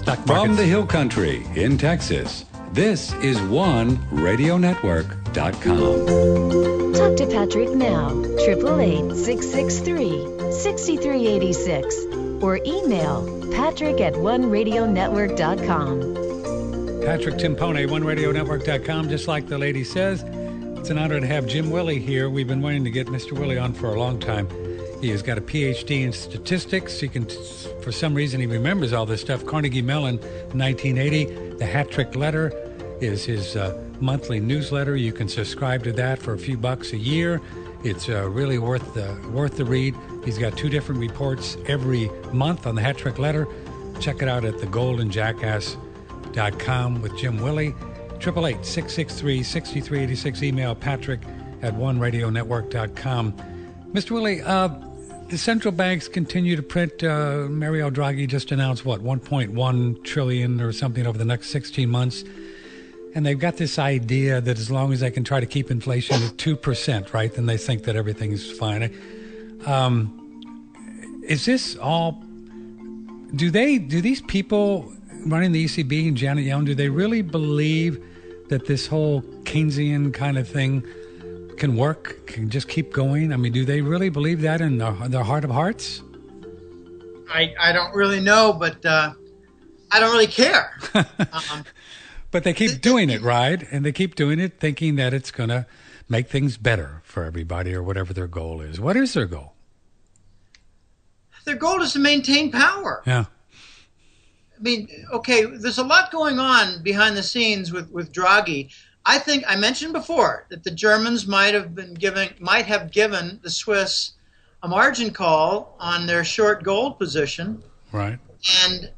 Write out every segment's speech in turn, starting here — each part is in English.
Stock market. From the Hill Country in Texas, this is OneRadioNetwork.com. Talk to Patrick now, 888-663-6386, or email patrick@OneRadioNetwork.com. Patrick Timpone, OneRadioNetwork.com. Just like the lady says, it's an honor to have Jim Willie here. We've been wanting to get Mr. Willie on for a long time. He has got a PhD in statistics. He can, for some reason, he remembers all this stuff. Carnegie Mellon, 1980. The Hat Trick Letter is his monthly newsletter. You can subscribe to that for a few bucks a year. It's really worth the read. He's got 2 different reports every month on the Hat Trick Letter. Check it out at thegoldenjackass.com with Jim Willie. 888-663-6386. Email patrick@oneradionetwork.com. Mr. Willie, the central banks continue to print. Mario Draghi just announced, 1.1 trillion or something over the next 16 months. And they've got this idea that as long as they can try to keep inflation at 2%, right, then they think that everything's fine. Is this all... Do these people running the ECB and Janet Yellen, do they really believe that this whole Keynesian kind of thing can work, can just keep going? I mean, do they really believe that in their heart of hearts? I don't really know, but I don't really care. But they keep doing it, right? And they keep doing it thinking that it's going to make things better for everybody or whatever their goal is. What is their goal? Their goal is to maintain power. Yeah. I mean, okay, there's a lot going on behind the scenes with Draghi. I think I mentioned before that the Germans might have given the Swiss a margin call on their short gold position. Right. And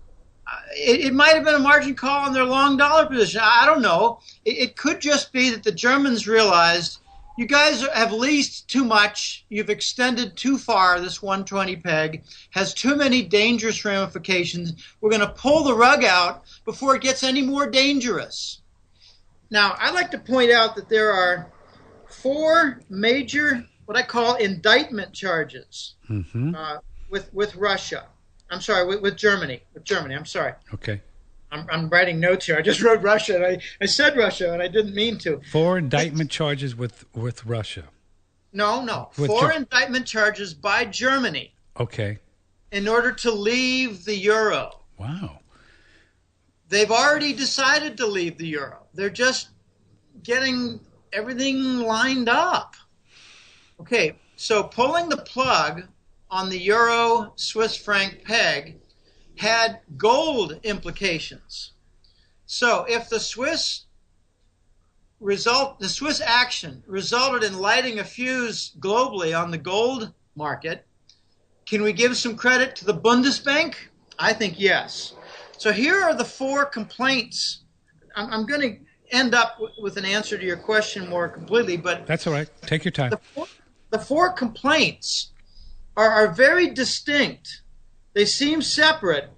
it might have been a margin call on their long dollar position. I don't know. It could just be that the Germans realized, you guys have leased too much. You've extended too far. This 120 peg has too many dangerous ramifications. We're going to pull the rug out before it gets any more dangerous. Now, I'd like to point out that there are 4 major, what I call indictment charges with Russia. I'm sorry, with Germany. I'm sorry. Okay. I'm writing notes here. I just wrote Russia, and I said Russia, and I didn't mean to. 4 indictment charges with Russia. No. 4 indictment charges by Germany. Okay. In order to leave the euro. Wow. They've already decided to leave the euro. They're just getting everything lined up. Okay, so pulling the plug on the euro Swiss franc peg had gold implications. So if the Swiss action resulted in lighting a fuse globally on the gold market, can we give some credit to the Bundesbank? I think yes. So here are the 4 complaints. I'm going to end up with an answer to your question more completely, but that's all right. Take your time. The 4 complaints are very distinct. They seem separate,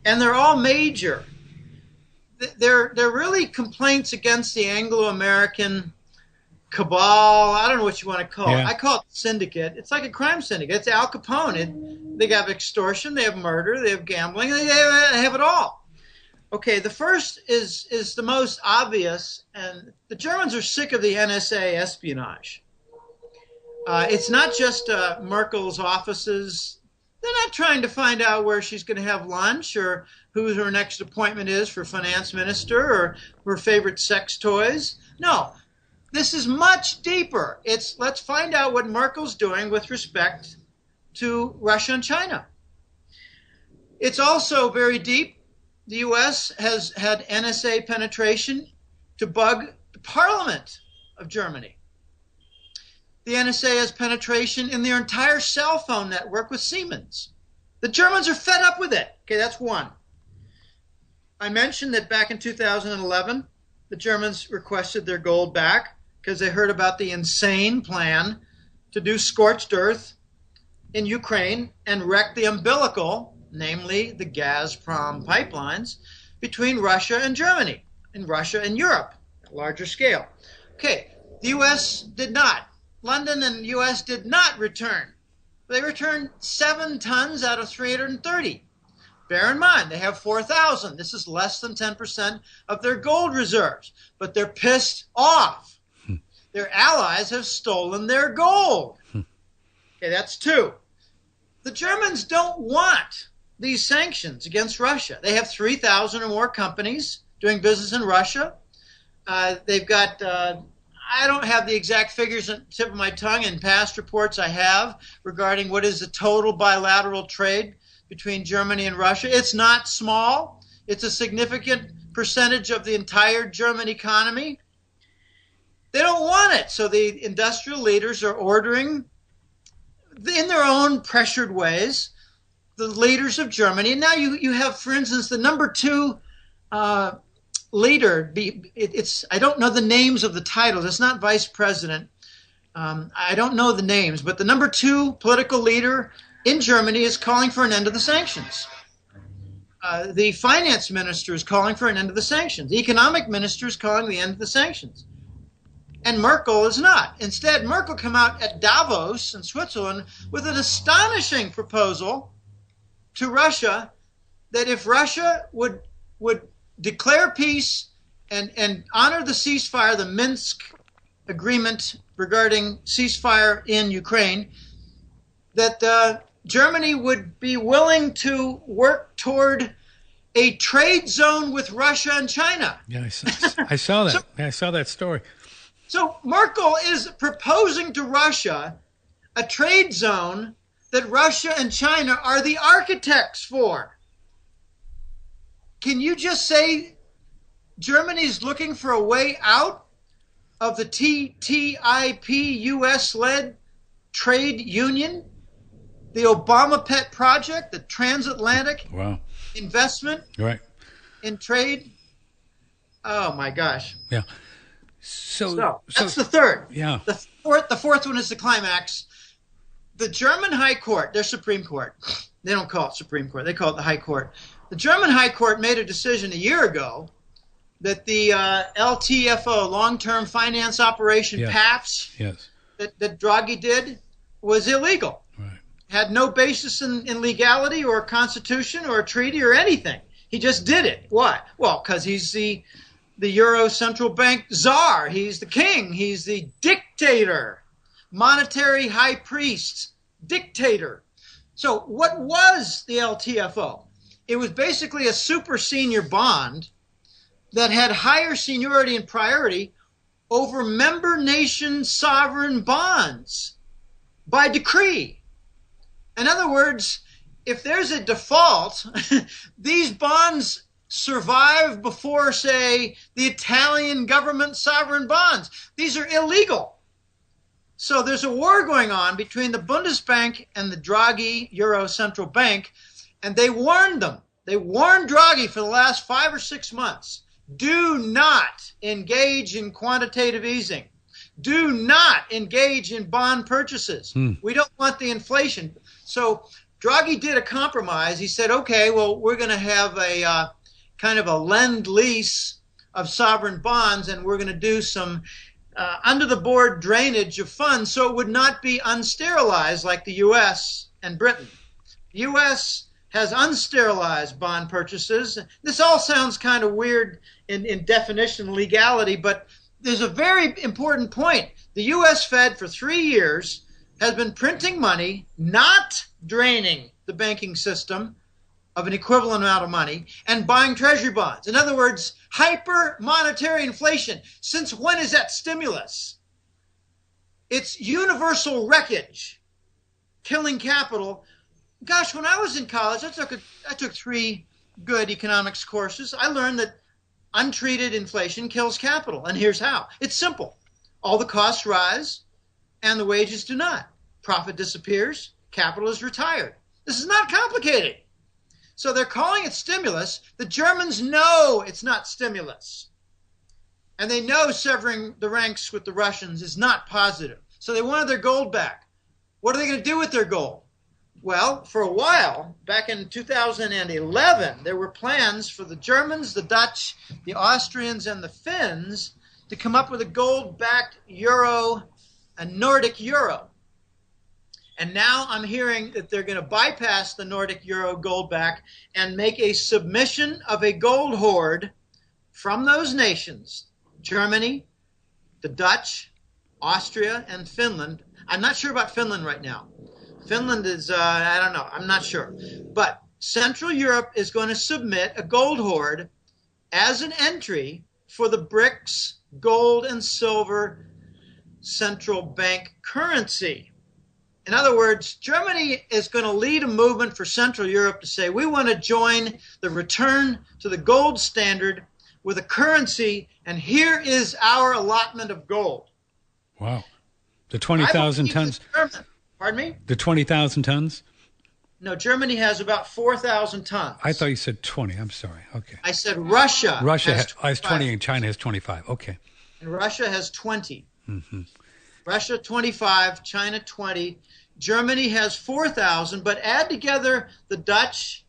and they're all major. They're really complaints against the Anglo-American cabal. I don't know what you want to call it. I call it syndicate. It's like a crime syndicate. It's Al Capone. They have extortion, they have murder, they have gambling, they have it all. Okay, the first is the most obvious, and the Germans are sick of the NSA espionage. It's not just Merkel's offices. They're not trying to find out where she's going to have lunch or who her next appointment is for finance minister or her favorite sex toys. No, this is much deeper. It's let's find out what Merkel's doing with respect to Russia and China. It's also very deep. The U.S. has had NSA penetration to bug the parliament of Germany. The NSA has penetration in their entire cell phone network with Siemens. The Germans are fed up with it. Okay, that's one. I mentioned that back in 2011, the Germans requested their gold back because they heard about the insane plan to do scorched earth in Ukraine and wreck the umbilical, namely the Gazprom pipelines, between Russia and Germany, and Russia and Europe, at a larger scale. Okay, the U.S. did not. London and the U.S. did not return. They returned 7 tons out of 330. Bear in mind, they have 4,000. This is less than 10% of their gold reserves. But they're pissed off. Their allies have stolen their gold. Okay, that's two. The Germans don't want these sanctions against Russia. They have 3,000 or more companies doing business in Russia. They've got, I don't have the exact figures on the tip of my tongue. In past reports I have regarding what is the total bilateral trade between Germany and Russia. It's not small. It's a significant percentage of the entire German economy. They don't want it. So the industrial leaders are ordering, in their own pressured ways, the leaders of Germany. And now you have, for instance, the number two leader. I don't know the names of the titles. It's not vice president. I don't know the names. But the number two political leader in Germany is calling for an end to the sanctions. The finance minister is calling for an end to the sanctions. The economic minister is calling the end of the sanctions. And Merkel is not. Instead, Merkel came out at Davos in Switzerland with an astonishing proposal to Russia that if Russia would declare peace and honor the ceasefire, the Minsk agreement regarding ceasefire in Ukraine, that Germany would be willing to work toward a trade zone with Russia and China. Yeah, I saw that. I saw that story. So Merkel is proposing to Russia a trade zone that Russia and China are the architects for. Can you just say Germany's looking for a way out of the TTIP U.S.-led trade union? The Obama pet project, the transatlantic investment in trade? Oh, my gosh. Yeah. So that's the third. Yeah. The fourth one is the climax. The German High Court, their Supreme Court, they don't call it Supreme Court, they call it the High Court. The German High Court made a decision a year ago that the LTFO, long-term finance operation, PAPS, that Draghi did, was illegal. Right. Had no basis in legality or constitution or treaty or anything. He just did it. Why? Well, because he's the Euro Central Bank czar. He's the king. He's the dictator, monetary high priest, dictator. So what was the LTFO? It was basically a super senior bond that had higher seniority and priority over member nation sovereign bonds by decree. In other words, if there's a default, these bonds survive before, say, the Italian government sovereign bonds. These are illegal. So there's a war going on between the Bundesbank and the Draghi Euro Central Bank, and they warned them. They warned Draghi for the last 5 or 6 months. Do not engage in quantitative easing. Do not engage in bond purchases. We don't want the inflation. So Draghi did a compromise. He said, okay, well, we're going to have a kind of a lend-lease of sovereign bonds, and we're going to do some under-the-board drainage of funds so it would not be unsterilized like the U.S. and Britain. The U.S. has unsterilized bond purchases. This all sounds kind of weird in definition and legality, but there's a very important point. The U.S. Fed for 3 years has been printing money, not draining the banking system of an equivalent amount of money, and buying treasury bonds. In other words, hyper monetary inflation. Since when is that stimulus? It's universal wreckage, killing capital. Gosh, when I was in college, I took 3 good economics courses. I learned that untreated inflation kills capital, and here's how. It's simple. All the costs rise, and the wages do not. Profit disappears, capital is retired. This is not complicated. So they're calling it stimulus. The Germans know it's not stimulus. And they know severing the ranks with the Russians is not positive. So they wanted their gold back. What are they going to do with their gold? Well, for a while, back in 2011, there were plans for the Germans, the Dutch, the Austrians, and the Finns to come up with a gold-backed euro, a Nordic euro. And now I'm hearing that they're going to bypass the Nordic euro gold back and make a submission of a gold hoard from those nations, Germany, the Dutch, Austria, and Finland. I'm not sure about Finland right now. Finland is, I don't know, I'm not sure. But Central Europe is going to submit a gold hoard as an entry for the BRICS gold and silver central bank currency. In other words, Germany is going to lead a movement for Central Europe to say, we want to join the return to the gold standard with a currency, and here is our allotment of gold. Wow. The 20,000 tons. Pardon me? The 20,000 tons? No, Germany has about 4,000 tons. I thought you said 20. I'm sorry. Okay. I said Russia. Russia has 20 and China has 25. Okay. And Russia has 20. Mm-hmm. Russia 25, China 20. Germany has 4,000, but add together the Dutch,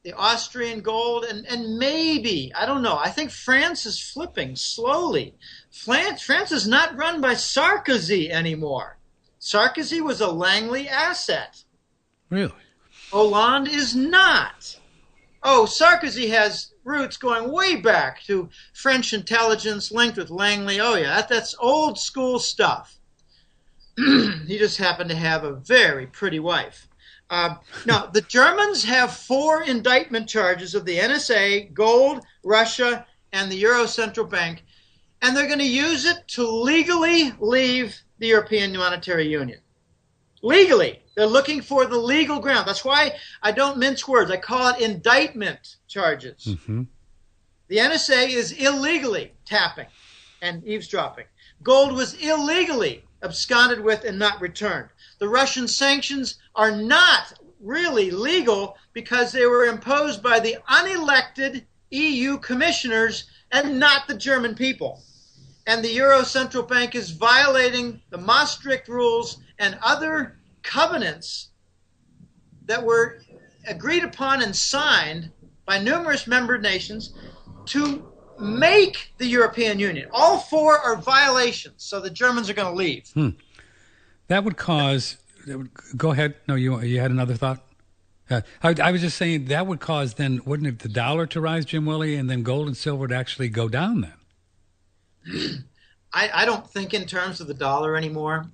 the Austrian gold, and maybe, I don't know, I think France is flipping slowly. France is not run by Sarkozy anymore. Sarkozy was a Langley asset. Really? Hollande is not. Oh, Sarkozy has roots going way back to French intelligence linked with Langley. Oh, yeah, that's old school stuff. He just happened to have a very pretty wife. Now, the Germans have 4 indictment charges of the NSA, gold, Russia, and the Euro Central Bank, and they're going to use it to legally leave the European Monetary Union. Legally. They're looking for the legal ground. That's why I don't mince words. I call it indictment charges. Mm-hmm. The NSA is illegally tapping and eavesdropping. Gold was illegally absconded with and not returned. The Russian sanctions are not really legal because they were imposed by the unelected EU commissioners and not the German people. And the Euro Central Bank is violating the Maastricht rules and other covenants that were agreed upon and signed by numerous member nations to make the European Union. All 4 are violations, so the Germans are going to leave. That would cause... Go ahead. No, you had another thought? I was just saying that would cause then, wouldn't it, the dollar to rise, Jim Willie, and then gold and silver to actually go down then? I don't think in terms of the dollar anymore.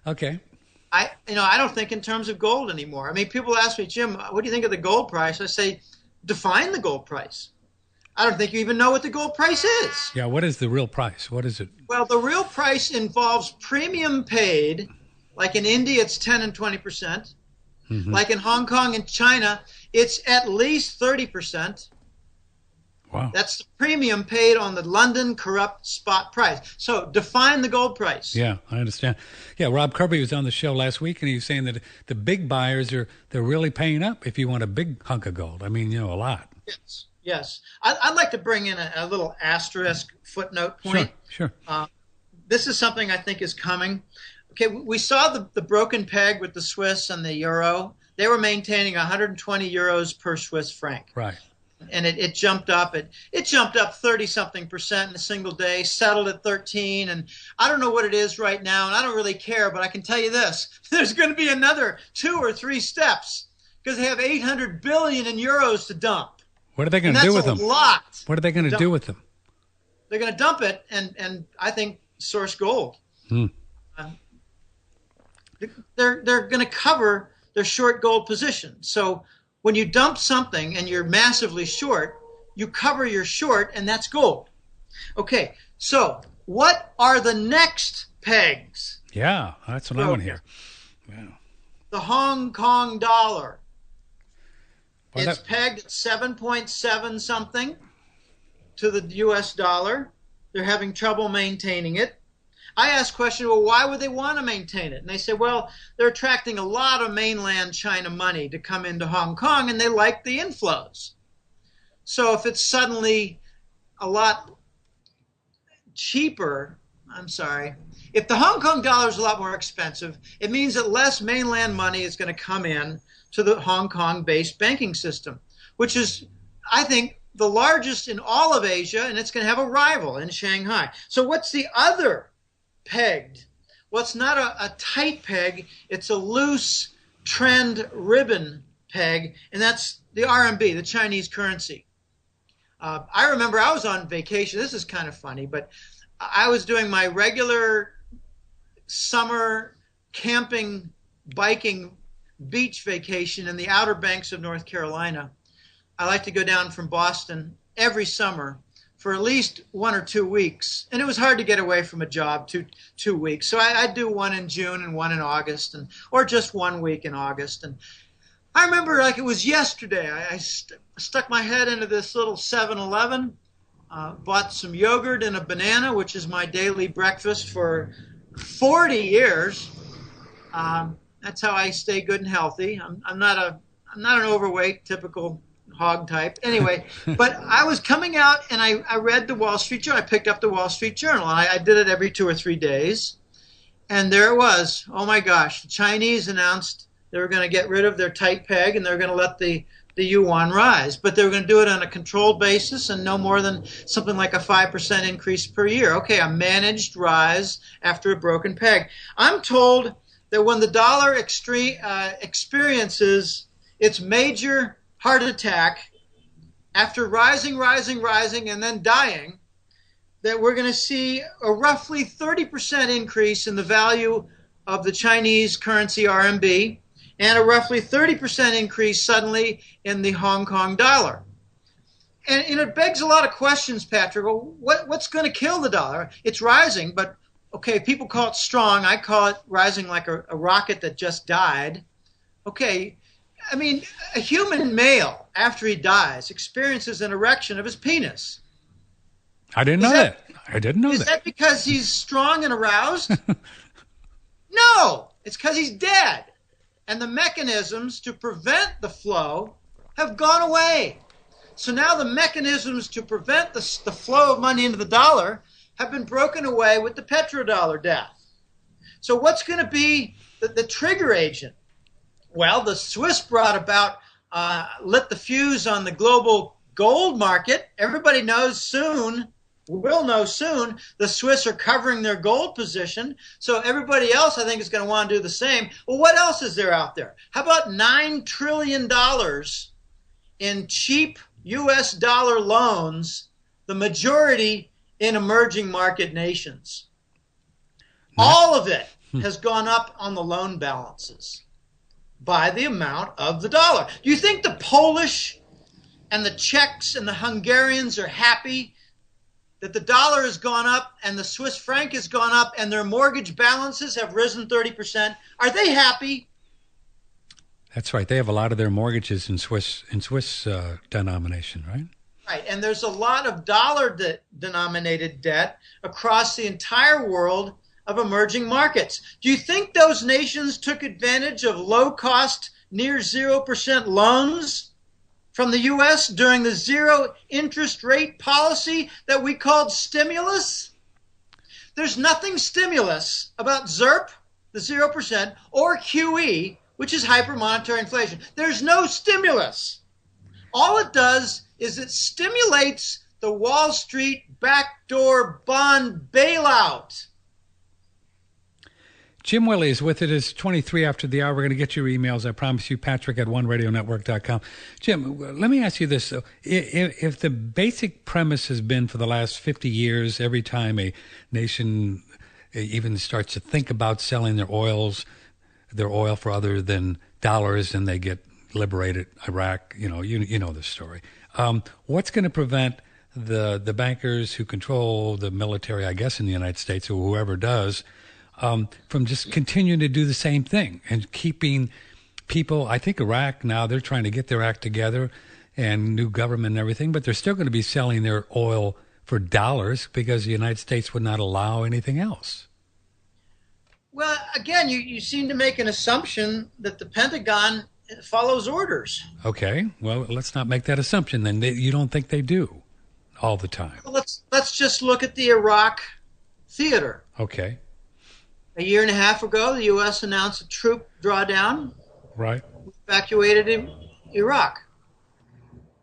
Okay. I don't think in terms of gold anymore. I mean, people ask me, Jim, what do you think of the gold price? I say, define the gold price. I don't think you even know what the gold price is. Yeah, what is the real price? What is it? Well, the real price involves premium paid. Like in India, it's 10 and 20%. Mm-hmm. Like in Hong Kong and China, it's at least 30%. Wow. That's the premium paid on the London corrupt spot price. So define the gold price. Yeah, I understand. Yeah, Rob Kirby was on the show last week, and he was saying that the big buyers they're really paying up if you want a big hunk of gold. I mean, a lot. Yes. I'd like to bring in a little asterisk footnote point. Sure. This is something I think is coming. Okay, we saw the broken peg with the Swiss and the euro. They were maintaining 120 euros per Swiss franc. Right. And it jumped up. It jumped up 30-something% in a single day, settled at 13. And I don't know what it is right now, and I don't really care, but I can tell you this. There's going to be another 2 or 3 steps because they have 800 billion in euros to dump. What are they going to do with them? That's a lot. What are they going to do with them? They're going to dump it and I think source gold. They're going to cover their short gold position. So when you dump something and you're massively short, you cover your short, and that's gold. Okay, so what are the next pegs? Yeah, that's what I want to hear. Yeah. The Hong Kong dollar. It's pegged at 7.7 something to the U.S. dollar. They're having trouble maintaining it. I asked the question, well, why would they want to maintain it? And they said, well, they're attracting a lot of mainland China money to come into Hong Kong, and they like the inflows. So if it's suddenly a lot cheaper, if the Hong Kong dollar is a lot more expensive, it means that less mainland money is going to come in to the Hong Kong-based banking system, which is, I think, the largest in all of Asia, and it's going to have a rival in Shanghai. So what's the other pegged? Well, it's not a tight peg. It's a loose trend ribbon peg, and that's the RMB, the Chinese currency. I remember I was on vacation. This is kind of funny, but I was doing my regular summer camping, biking, beach vacation in the Outer Banks of North Carolina. I like to go down from Boston every summer for at least 1 or 2 weeks. And it was hard to get away from a job 2 weeks. So I'd do one in June and one in August, or just 1 week in August. And I remember like it was yesterday. I stuck my head into this little 7-Eleven, bought some yogurt and a banana, which is my daily breakfast for 40 years. That's how I stay good and healthy. I'm not an overweight, typical hog type. Anyway, but I was coming out and I read the Wall Street Journal. I picked up the Wall Street Journal. I did it every 2 or 3 days. And there it was. Oh my gosh. The Chinese announced they were going to get rid of their tight peg and they were going to let the yuan rise. But they were going to do it on a controlled basis and no more than something like a 5% increase per year. Okay, a managed rise after a broken peg. I'm told that when the dollar experiences its major heart attack after rising, and then dying, that we're going to see a roughly 30% increase in the value of the Chinese currency RMB and a roughly 30% increase suddenly in the Hong Kong dollar. And it begs a lot of questions, Patrick. Well, what's going to kill the dollar? It's rising, but okay, people call it strong. I call it rising like a rocket that just died. Okay, I mean, a human male, after he dies, experiences an erection of his penis. I didn't know that. I didn't know that. Is that because he's strong and aroused? No, it's because he's dead. And the mechanisms to prevent the flow have gone away. So now the mechanisms to prevent the flow of money into the dollar have been broken away with the petrodollar death. So what's going to be the trigger agent? Well, the Swiss brought about, lit the fuse on the global gold market. Everybody knows soon, will know soon, the Swiss are covering their gold position. So everybody else, I think, is going to want to do the same. Well, what else is there out there? How about $9 trillion in cheap U.S. dollar loans, the majority in emerging market nations? All of it has gone up on the loan balances by the amount of the dollar. Do you think the Polish and the Czechs and the Hungarians are happy that the dollar has gone up and the Swiss franc has gone up and their mortgage balances have risen 30%? Are they happy? That's right. They have a lot of their mortgages in Swiss denomination, right? Right, and there's a lot of dollar-denominated debt across the entire world of emerging markets. Do you think those nations took advantage of low-cost, near 0% loans from the U.S. during the zero interest rate policy that we called stimulus? There's nothing stimulus about ZIRP, the 0%, or QE, which is hypermonetary inflation. There's no stimulus. All it does is it stimulates the Wall Street backdoor bond bailout. Jim Willie is with it. It's 23 after the hour. We're going to get your emails. I promise you, Patrick at oneradionetwork.com. Jim, let me ask you this. If the basic premise has been for the last 50 years, every time a nation even starts to think about selling their oil for other than dollars, and they get liberated, Iraq, you know the story. What's going to prevent the bankers who control the military, I guess, in the United States, or whoever does, from just continuing to do the same thing and keeping people? I think Iraq now, they're trying to get their act together and new government and everything, but they're still going to be selling their oil for dollars because the United States would not allow anything else. Well, again, you seem to make an assumption that the Pentagon follows orders. Okay, well, let's not make that assumption then. You don't think they do all the time? Well, let's just look at the Iraq theater. Okay. A year and a half ago, the U.S. announced a troop drawdown. Right. Evacuated Iraq.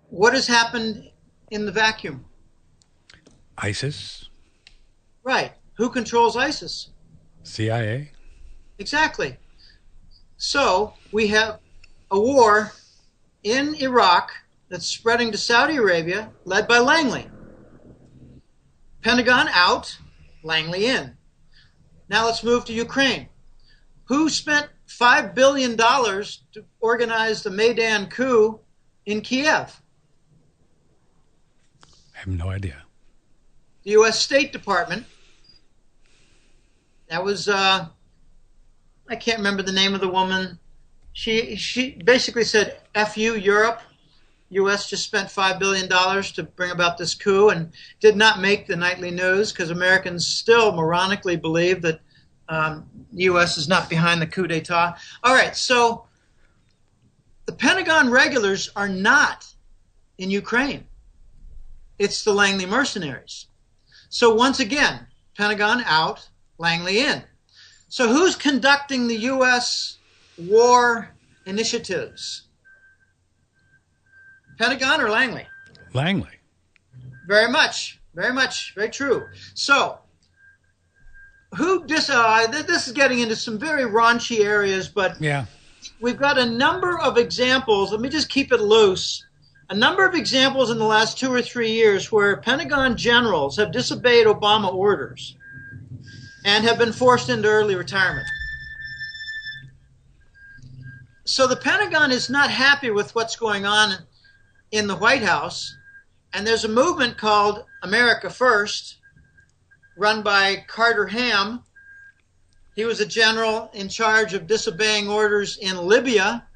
What has happened in the vacuum? ISIS. Right. Who controls ISIS? CIA? Exactly. So we have a war in Iraq that's spreading to Saudi Arabia, led by Langley. Pentagon out, Langley in. Now let's move to Ukraine. Who spent $5 billion to organize the Maidan coup in Kiev? I have no idea. The U.S. State Department. That was, I can't remember the name of the woman. She basically said, F you, Europe. U.S. just spent $5 billion to bring about this coup and did not make the nightly news because Americans still moronically believe that the U.S. is not behind the coup d'etat. All right, so the Pentagon regulars are not in Ukraine. It's the Langley mercenaries. So once again, Pentagon out, Langley in. So who's conducting the U.S. war initiatives? Pentagon or Langley? Langley. Very much, very true. So, this is getting into some very raunchy areas, but Yeah. we've got a number of examples. Let me just keep it loose. A number of examples in the last 2 or 3 years where Pentagon generals have disobeyed Obama orders and have been forced into early retirement. So the Pentagon is not happy with what's going on in the White House, and there's a movement called America First, run by Carter Ham. He was a general in charge of disobeying orders in Libya,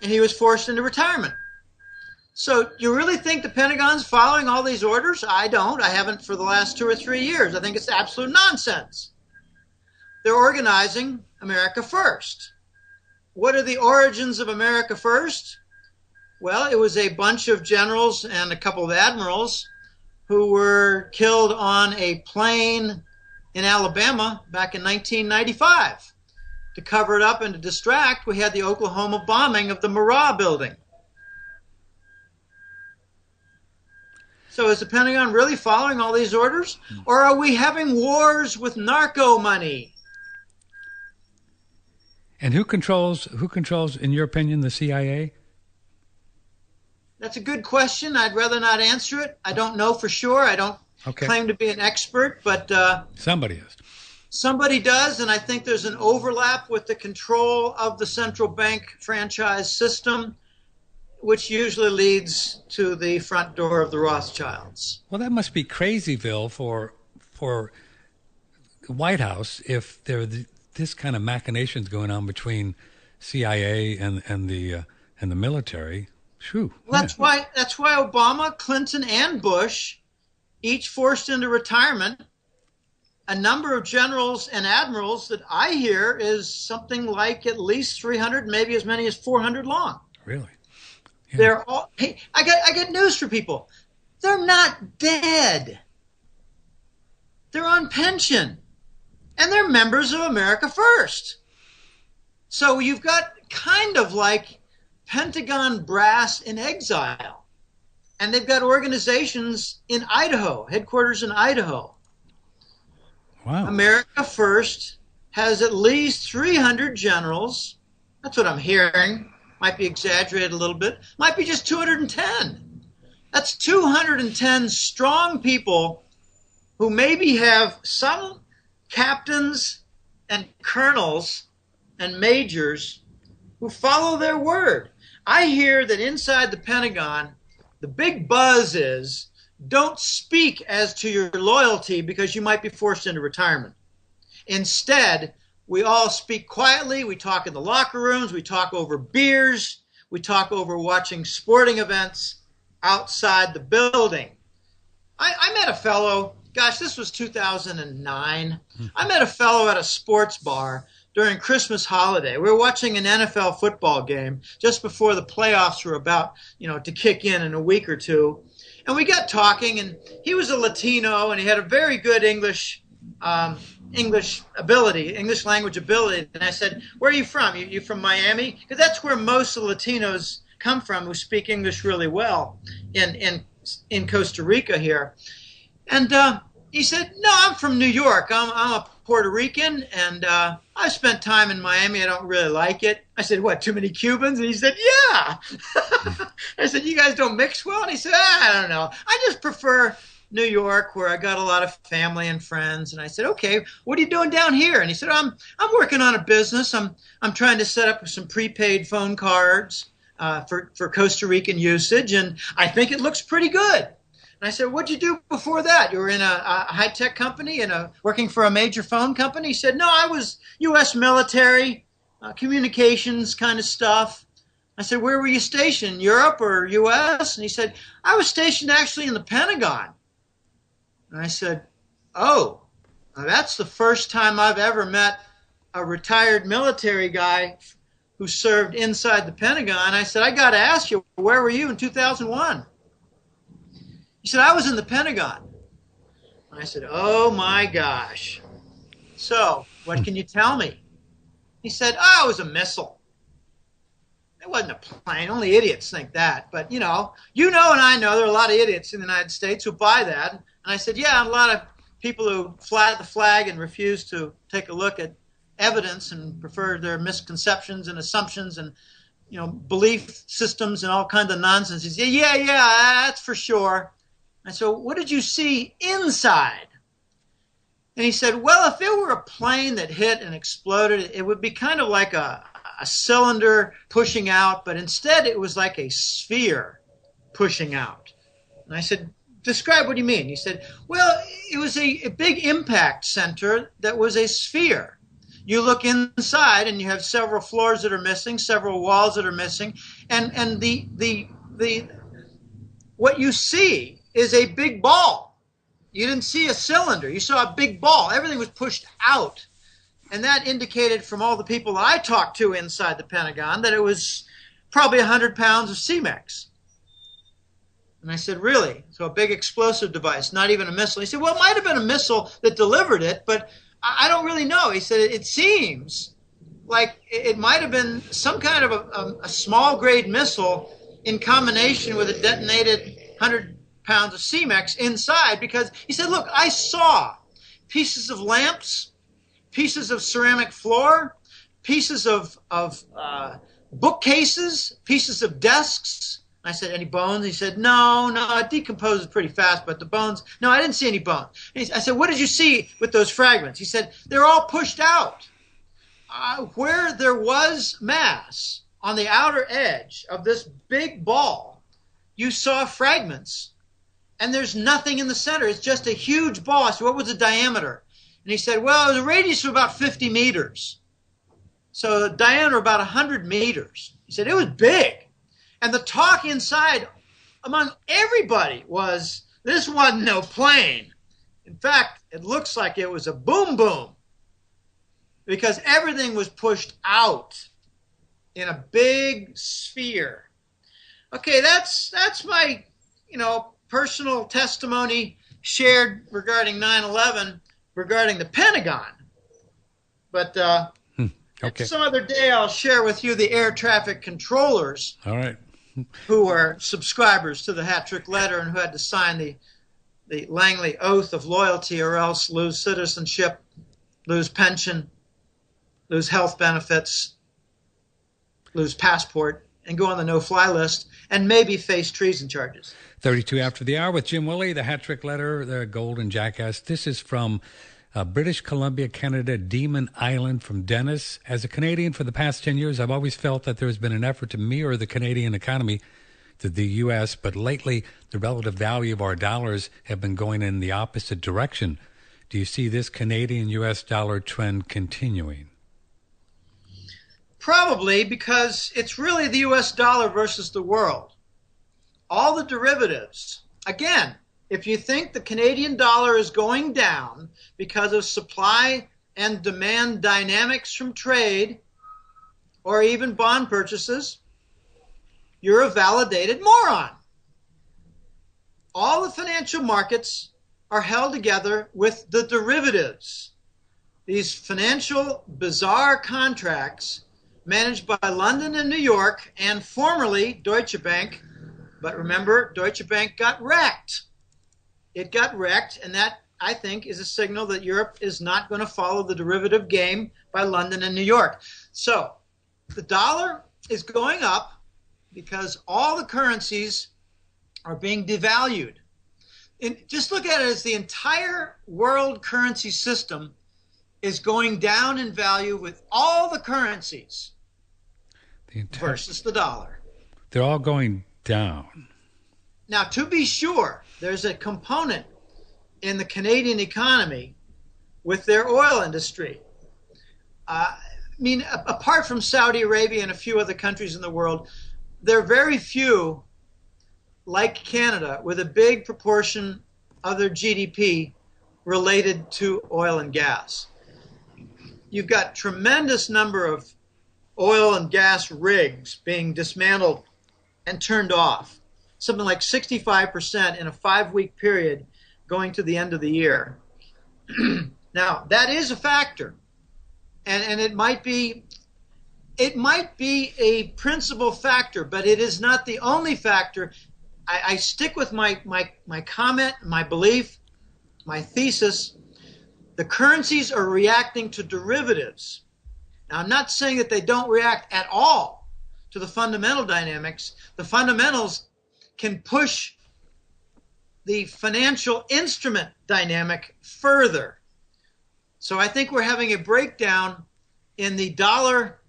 and he was forced into retirement. So you really think the Pentagon's following all these orders? I don't. I haven't for the last 2 or 3 years. I think it's absolute nonsense. They're organizing America First. What are the origins of America First? Well, it was a bunch of generals and a couple of admirals who were killed on a plane in Alabama back in 1995. To cover it up and to distract, we had the Oklahoma bombing of the Murrah building. So is the Pentagon really following all these orders? Or are we having wars with narco money? And who controls, in your opinion, the CIA? That's a good question. I'd rather not answer it. I don't know for sure. I don't claim to be an expert, but somebody is. Somebody does, and I think there's an overlap with the control of the central bank franchise system, which usually leads to the front door of the Rothschilds. Well, that must be crazyville for the White House if there are this kind of machinations going on between CIA and the military. Whew, well, that's why Obama, Clinton, and Bush each forced into retirement a number of generals and admirals that I hear is something like at least 300, maybe as many as 400 long. Really? Yeah. They're all. Hey, I got news for people. They're not dead. They're on pension, and they're members of America First. So you've got kind of like Pentagon brass in exile. And they've got organizations in Idaho, headquarters in Idaho. Wow. America First has at least 300 generals. That's what I'm hearing. Might be exaggerated a little bit. Might be just 210. That's 210 strong people who maybe have some captains and colonels and majors who follow their word. I hear that inside the Pentagon, the big buzz is don't speak as to your loyalty because you might be forced into retirement. Instead, we all speak quietly. We talk in the locker rooms. We talk over beers. We talk over watching sporting events outside the building. I met a fellow, gosh, this was 2009. I met a fellow at a sports bar during Christmas holiday. We were watching an NFL football game just before the playoffs were about, to kick in a week or two. And we got talking, and he was a Latino, and he had a very good English ability, English language ability. And I said, where are you from? You from Miami? Because that's where most of the Latinos come from who speak English really well in Costa Rica here. And He said, no, I'm from New York. I'm a Puerto Rican, and I spent time in Miami. I don't really like it. I said, what, too many Cubans? And he said, yeah. I said, you guys don't mix well? And he said, I don't know. I just prefer New York, where I got a lot of family and friends. And I said, okay, what are you doing down here? And he said, I'm working on a business. I'm trying to set up some prepaid phone cards for Costa Rican usage, and I think it looks pretty good. And I said, what'd you do before that? You were in a high-tech company and working for a major phone company? He said, no, I was U.S. military, communications kind of stuff. I said, where were you stationed, Europe or U.S.? And he said, I was stationed actually in the Pentagon. And I said, oh, now that's the first time I've ever met a retired military guy who served inside the Pentagon. I said, I got to ask you, where were you in 2001? He said, I was in the Pentagon. I said, oh my gosh. So, what can you tell me? He said, oh, it was a missile. It wasn't a plane. Only idiots think that. But, and I know there are a lot of idiots in the United States who buy that. And I said, yeah, a lot of people who fly the flag and refuse to take a look at evidence and prefer their misconceptions and assumptions and, belief systems and all kinds of nonsense. He said, yeah, that's for sure. And so, what did you see inside? And he said, well, if it were a plane that hit and exploded, it would be kind of like a cylinder pushing out, but instead it was like a sphere pushing out. And I said, describe what you mean. He said, well, it was a big impact center that was a sphere. You look inside and you have several floors that are missing, several walls that are missing, and the what you see is a big ball. You didn't see a cylinder. You saw a big ball. Everything was pushed out. And that indicated from all the people that I talked to inside the Pentagon that it was probably 100 pounds of CMEX. And I said, really? So a big explosive device, not even a missile. He said, well, it might have been a missile that delivered it, but I don't really know. He said, it seems like it might have been some kind of a small grade missile in combination with a detonated 100 pounds of CMEX inside, because he said, look, I saw pieces of lamps, pieces of ceramic floor, pieces of bookcases, pieces of desks. I said, any bones? He said, no, it decomposes pretty fast, but the bones, no, I didn't see any bones. I said, what did you see with those fragments? He said, they're all pushed out. Where there was mass on the outer edge of this big ball, you saw fragments. And there's nothing in the center. It's just a huge ball. I said, what was the diameter? And he said, well, it was a radius of about 50 meters. So the diameter about 100 meters. He said, it was big. And the talk inside among everybody was, this wasn't no plane. In fact, it looks like it was a boom boom, because everything was pushed out in a big sphere. Okay, that's my, personal testimony shared regarding 9/11, regarding the Pentagon. But okay. Some other day I'll share with you the air traffic controllers. All right. Who are subscribers to the Hat Trick Letter and who had to sign the Langley Oath of Loyalty, or else lose citizenship, lose pension, lose health benefits, lose passport, and go on the no-fly list, and maybe face treason charges. 32 after the hour with Jim Willie, the Hat Trick Letter, the Golden Jackass. This is from British Columbia, Canada, Demon Island, from Dennis. As a Canadian for the past 10 years, I've always felt that there's been an effort to mirror the Canadian economy to the U.S., but lately the relative value of our dollars have been going in the opposite direction. Do you see this Canadian-U.S. dollar trend continuing? Probably, because it's really the U.S. dollar versus the world. All the derivatives, again, if you think the Canadian dollar is going down because of supply and demand dynamics from trade or even bond purchases, you're a validated moron. All the financial markets are held together with the derivatives. These financial bizarre contracts managed by London and New York and formerly Deutsche Bank. But remember, Deutsche Bank got wrecked. It got wrecked, and that I think, is a signal that Europe is not going to follow the derivative game by London and New York. So the dollar is going up because all the currencies are being devalued. And just look at it as the entire world currency system is going down in value with all the currencies versus the dollar. They're all going down. Now, to be sure, there's a component in the Canadian economy with their oil industry. I mean, apart from Saudi Arabia and a few other countries in the world, there are very few, like Canada, with a big proportion of their GDP related to oil and gas. You've got tremendous number of oil and gas rigs being dismantled and turned off. Something like 65% in a 5-week period going to the end of the year. Now, that is a factor. And it might be a principal factor, but it is not the only factor. I stick with my comment, my belief, my thesis. The currencies are reacting to derivatives. Now, I'm not saying that they don't react at all to the fundamental dynamics. The fundamentals can push the financial instrument dynamic further. So I think we're having a breakdown in the dollar,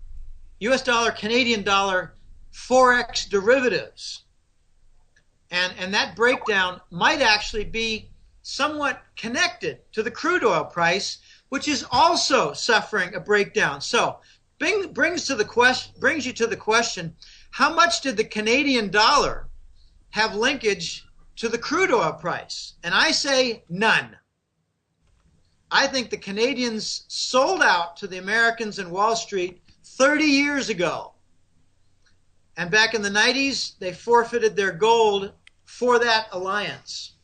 US dollar, Canadian dollar, Forex derivatives. And that breakdown might actually be somewhat connected to the crude oil price, which is also suffering a breakdown. So brings you to the question, how much did the Canadian dollar have linkage to the crude oil price? And I say none. I think the Canadians sold out to the Americans in Wall Street 30 years ago. And back in the 90s, they forfeited their gold for that alliance.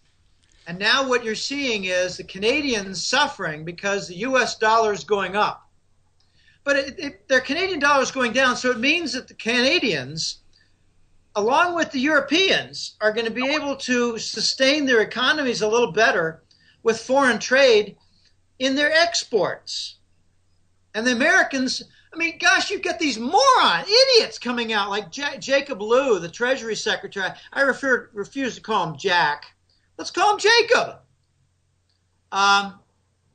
And now what you're seeing is the Canadians suffering because the US dollar is going up. But their Canadian dollar is going down, so it means that the Canadians, along with the Europeans, are going to be able to sustain their economies a little better with foreign trade in their exports. And the Americans, I mean, gosh, you get these idiots coming out like Jacob Lew, the Treasury Secretary. I refuse to call him Jack. Let's call him Jacob.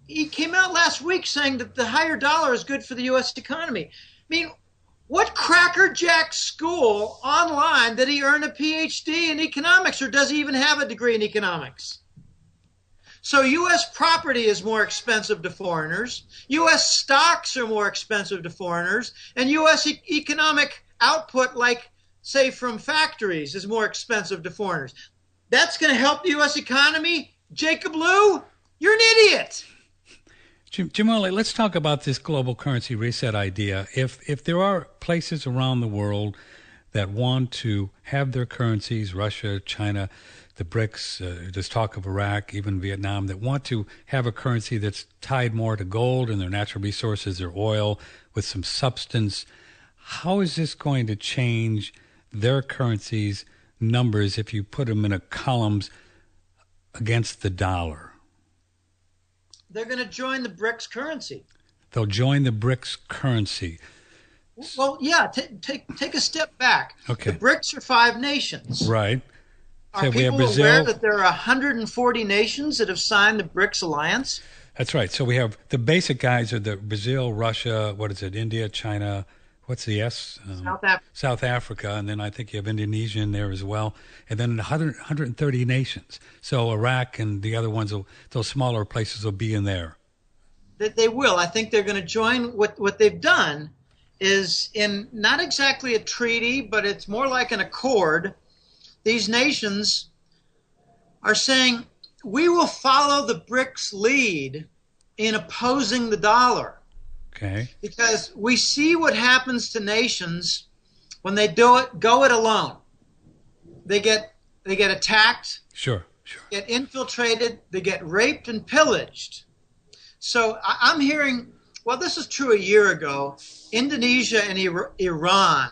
He came out last week saying that the higher dollar is good for the U.S. economy. I mean, what crackerjack school online did he earn a PhD in economics, or does he even have a degree in economics? So U.S. property is more expensive to foreigners. U.S. stocks are more expensive to foreigners. And U.S. economic output, like, say, from factories, is more expensive to foreigners. That's going to help the U.S. economy? Jacob Lew, you're an idiot. Jim Willie, let's talk about this global currency reset idea. If there are places around the world that want to have their currencies, Russia, China, the BRICS, there's talk of Iraq, even Vietnam, that want to have a currency that's tied more to gold and their natural resources, their oil, with some substance, how is this going to change their currencies' numbers if you put them in a columns against the dollar? They're going to join the BRICS currency. They'll join the BRICS currency. Well, yeah, take a step back. Okay. The BRICS are 5 nations. Right. Are people aware that there are 140 nations that have signed the BRICS alliance? That's right. So we have the basic guys are the Brazil, Russia, India, China, what's the S? South Africa. And then I think you have Indonesia in there as well. And then 130 nations. So Iraq and the other ones, those smaller places will be in there. They will. I think they're going to join. What they've done is in not exactly a treaty, but it's more like an accord. These nations are saying, we will follow the BRICS lead in opposing the dollar. Okay. Because we see what happens to nations when they go it alone. They get attacked. Sure. Get infiltrated. They get raped and pillaged. So I'm hearing, well, this is true a year ago. Indonesia and Iran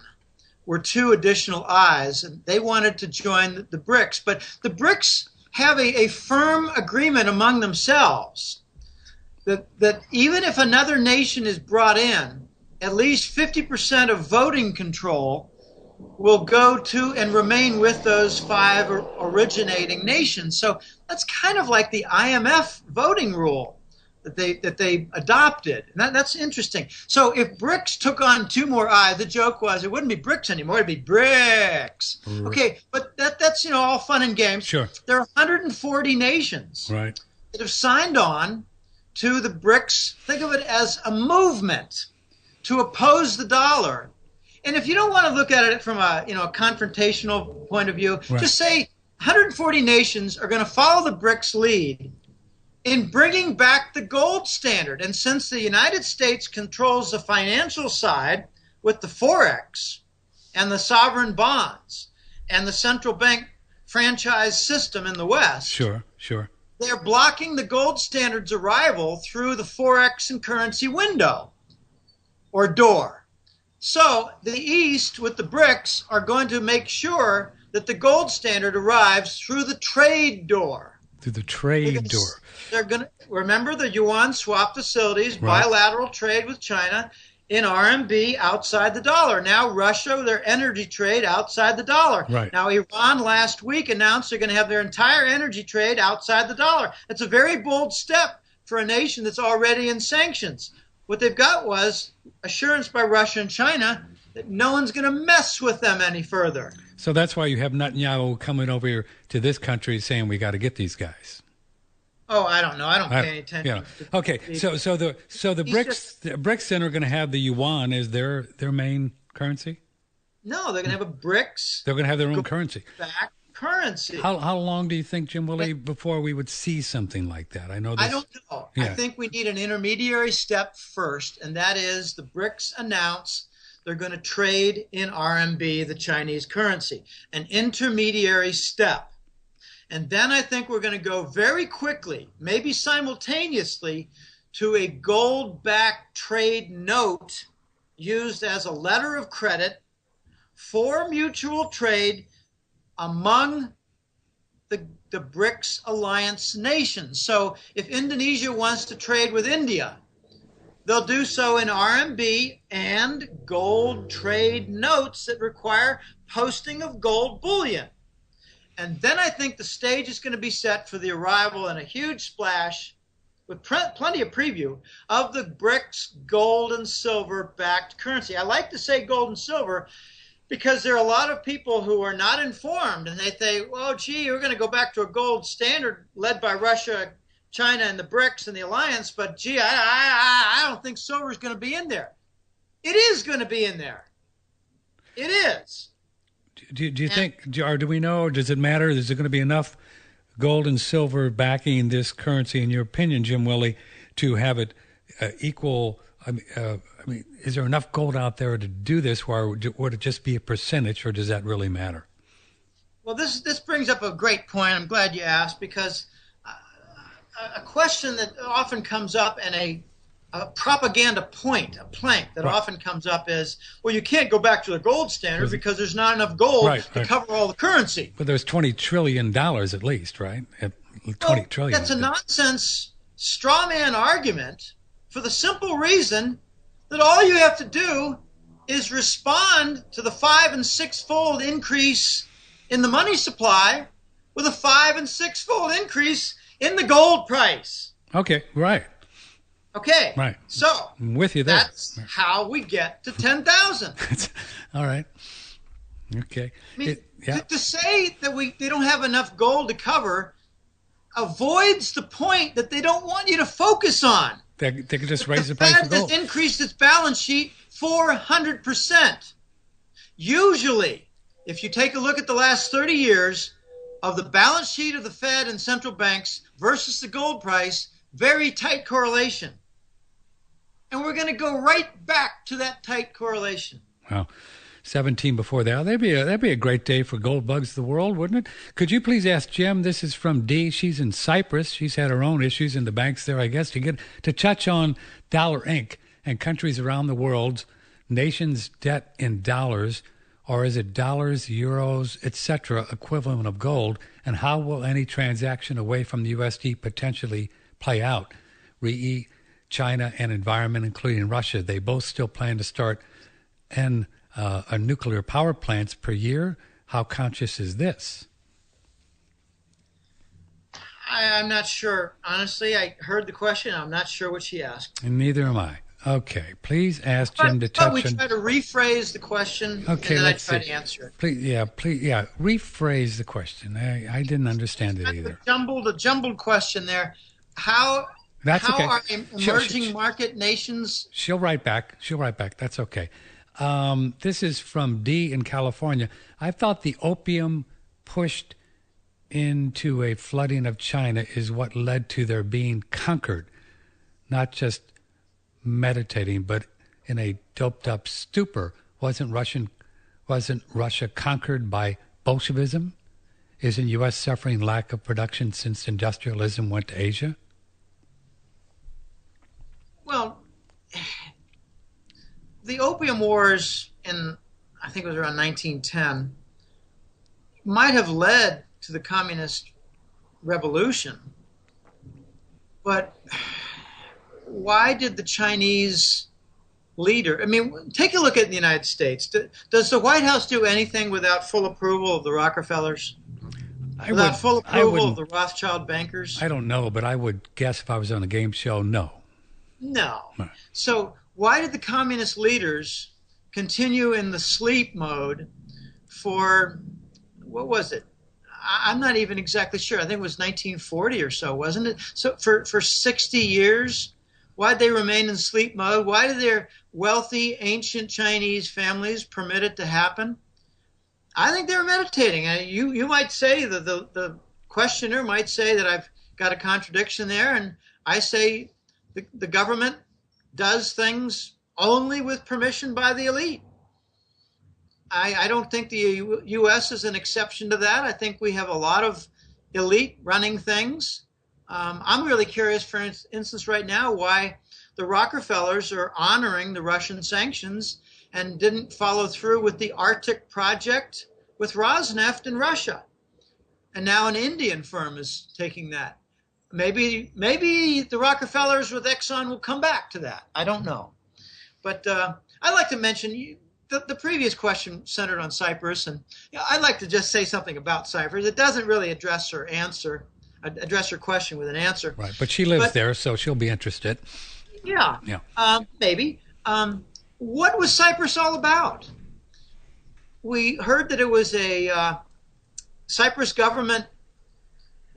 were 2 additional eyes, and they wanted to join the BRICS. But the BRICS have a firm agreement among themselves that even if another nation is brought in, at least 50% of voting control will go to and remain with those 5 originating nations. So that's kind of like the IMF voting rule that they adopted. And that's interesting. So if BRICS took on 2 more I, the joke was it wouldn't be BRICS anymore, it'd be BRICS. Okay, but that's all fun and games. Sure. There are 140 nations right. that have signed on to the BRICS. Think of it as a movement to oppose the dollar. And if you don't want to look at it from a confrontational point of view, right. just say 140 nations are going to follow the BRICS lead in bringing back the gold standard. And since the United States controls the financial side with the Forex and the sovereign bonds and the central bank franchise system in the West, sure, they're blocking the gold standard's arrival through the Forex and currency window or door. So the East with the BRICS are going to make sure that the gold standard arrives through the trade door. Through the trade door. They're going to remember the yuan swap facilities, right. bilateral trade with China in RMB outside the dollar. Now Russia, their energy trade outside the dollar. Right. Now Iran last week announced they're going to have their entire energy trade outside the dollar. That's a very bold step for a nation that's already in sanctions. What they've got was assurance by Russia and China that no one's going to mess with them any further. So that's why you have Netanyahu coming over here to this country saying we got to get these guys. Oh, I don't know. I don't pay any attention. Okay, so the BRICS then are going to have the yuan as their main currency. No, they're going to have a BRICS. They're going to have their own currency. Back currency. How long do you think, Jim Willie, before we would see something like that? I know. I don't know. Yeah. I think we need an intermediary step first, and that is the BRICS announce they're going to trade in RMB, the Chinese currency. An intermediary step. And then I think we're going to go very quickly, maybe simultaneously, to a gold-backed trade note used as a letter of credit for mutual trade among the BRICS alliance nations. So if Indonesia wants to trade with India, they'll do so in RMB and gold trade notes that require posting of gold bullion. And then I think the stage is going to be set for the arrival in a huge splash with plenty of preview of the BRICS gold and silver backed currency. I like to say gold and silver because there are a lot of people who are not informed and they say, well, gee, we're going to go back to a gold standard led by Russia, China, and the BRICS and the alliance, but gee, I don't think silver is going to be in there. It is going to be in there. It is. Do you think, or do we know, or does it matter? Is there going to be enough gold and silver backing this currency, in your opinion, Jim Willie, to have it equal? I mean, is there enough gold out there to do this, or would it just be a percentage, or does that really matter? Well, this brings up a great point. I'm glad you asked, because a question that often comes up and a propaganda point, a plank that right. often comes up is, well, you can't go back to the gold standard because there's not enough gold to cover all the currency. But there's $20 trillion at least, right? $20 trillion. That's a nonsense straw man argument for the simple reason that all you have to do is respond to the 5- and 6-fold increase in the money supply with a 5- and 6-fold increase in the gold price. Okay, right. Okay, right. So I'm with you there. That's how we get to 10,000. All right. Okay. I mean, to say that they don't have enough gold to cover avoids the point that they don't want you to focus on. They could just raise the price of gold. The Fed has increased its balance sheet 400%. Usually, if you take a look at the last 30 years of the balance sheet of the Fed and central banks versus the gold price, very tight correlation. And we're going to go right back to that tight correlation. Wow. 17 before that. That'd be a great day for gold bugs of the world, wouldn't it? Could you please ask Jim? This is from Dee. She's in Cyprus. She's had her own issues in the banks there, I guess, to touch on Dollar Inc. and countries around the world, nations' debt in dollars or is it dollars, euros, etc., equivalent of gold? And how will any transaction away from the USD potentially play out? Re China and environment, including Russia, they both still plan to start a nuclear power plants per year. How conscious is this? I'm not sure. Honestly, I heard the question. I'm not sure what she asked. And neither am I. Okay, please ask Jim to touch on. But we try to rephrase the question, okay, and then let's I try see. to answer it. Please, rephrase the question. I didn't understand it either. A jumbled question there. How okay. are emerging market nations? She'll write back. That's okay. This is from D in California. I thought the opium pushed into a flooding of China is what led to their being conquered, not just meditating, but in a doped up stupor. Wasn't Russia conquered by Bolshevism? Isn't U.S. suffering lack of production since industrialism went to Asia? Well, the Opium Wars in, I think it was around 1910, might have led to the communist revolution. But why did the Chinese leader, I mean, take a look at the United States. Does the White House do anything without full approval of the Rockefellers? Without full approval of the Rothschild bankers? I don't know, but I would guess if I was on a game show, no. No. So why did the communist leaders continue in the sleep mode for, what was it? I'm not even exactly sure. I think it was 1940 or so, wasn't it? So for 60 years, why did they remain in sleep mode? Why did their wealthy, ancient Chinese families permit it to happen? I think they're meditating. You might say, the questioner might say that I've got a contradiction there, and I say the government does things only with permission by the elite. I don't think the U.S. is an exception to that. I think we have a lot of elite running things. I'm really curious, for instance, right now, why the Rockefellers are honoring the Russian sanctions and didn't follow through with the Arctic project with Rosneft in Russia. And now an Indian firm is taking that. Maybe the Rockefellers with Exxon will come back to that. I don't know. But I'd like to mention, the previous question centered on Cyprus, and I'd like to just say something about Cyprus. It doesn't really address her question with an answer. Right, but she lives there, so she'll be interested. Yeah. Maybe. What was Cyprus all about? We heard that it was a Cyprus government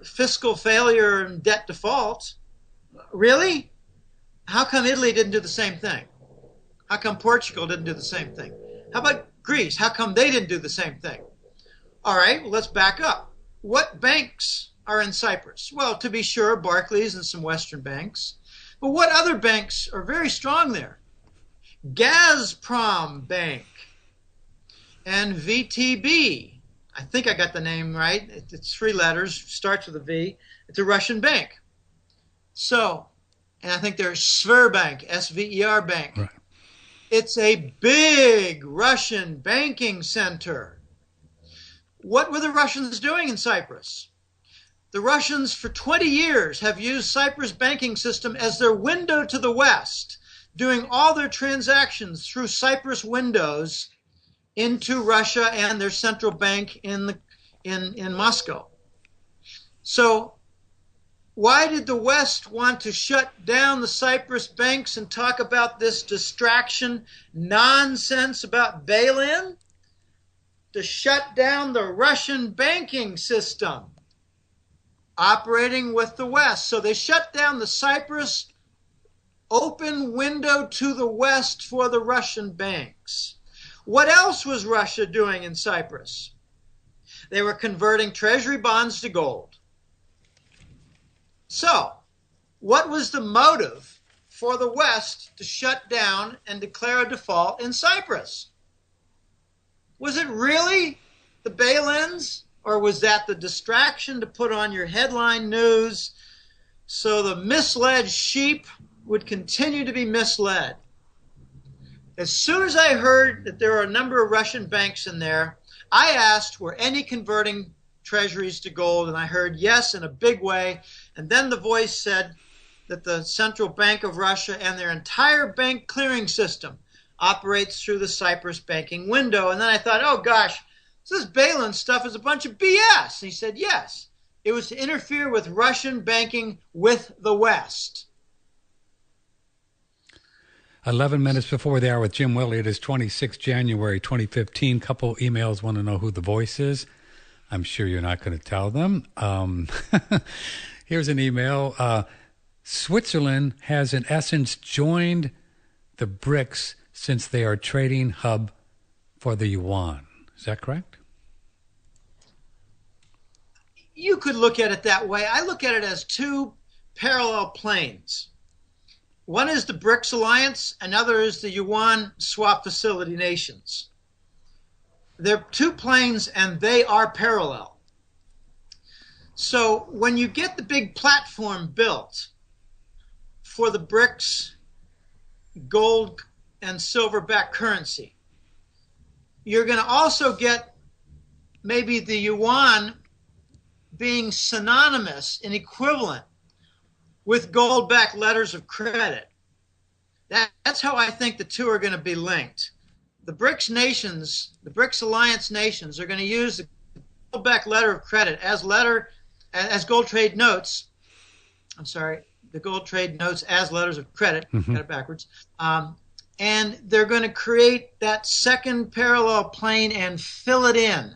fiscal failure and debt default. Really? How come Italy didn't do the same thing? How come Portugal didn't do the same thing? How about Greece? How come they didn't do the same thing? All right, well, let's back up. What banks are in Cyprus? Well, to be sure, Barclays and some Western banks. But what other banks are very strong there? Gazprom Bank and VTB. I think I got the name right. It's 3 letters, starts with a V. It's a Russian bank. So, and I think there's Sverbank, S-V-E-R Bank. Right. It's a big Russian banking center. What were the Russians doing in Cyprus? The Russians for 20 years have used Cyprus banking system as their window to the West, doing all their transactions through Cyprus windows into Russia and their central bank in Moscow. So why did the West want to shut down the Cyprus banks and talk about this distraction nonsense about bail-in? To shut down the Russian banking system operating with the West. So they shut down the Cyprus open window to the West for the Russian banks. What else was Russia doing in Cyprus? They were converting treasury bonds to gold. So, what was the motive for the West to shut down and declare a default in Cyprus? Was it really the bail-ins, or was that the distraction to put on your headline news so the misled sheep would continue to be misled? As soon as I heard that there were a number of Russian banks in there, I asked, were any converting treasuries to gold? And I heard yes in a big way. And then the voice said that the Central Bank of Russia and their entire bank clearing system operates through the Cyprus banking window. And then I thought, oh gosh, this Balin stuff is a bunch of BS. And he said, yes, it was to interfere with Russian banking with the West. 11 minutes before the hour with Jim Willie. It is 26 January 2015. Couple emails want to know who the voice is. I'm sure you're not going to tell them. Here's an email. Switzerland has, in essence, joined the BRICS since they are trading hub for the yuan. Is that correct? You could look at it that way. I look at it as two parallel planes. One is the BRICS alliance, another is the yuan swap facility nations. They're two planes and they are parallel. So when you get the big platform built for the BRICS gold and silver backed currency, you're going to also get maybe the yuan being synonymous and equivalent with gold-backed letters of credit. That's how I think the two are going to be linked. The BRICS nations, the BRICS alliance nations, are going to use the gold-backed letter of credit as gold trade notes. I'm sorry, the gold trade notes as letters of credit. Got it backwards. And they're going to create that second parallel plane and fill it in.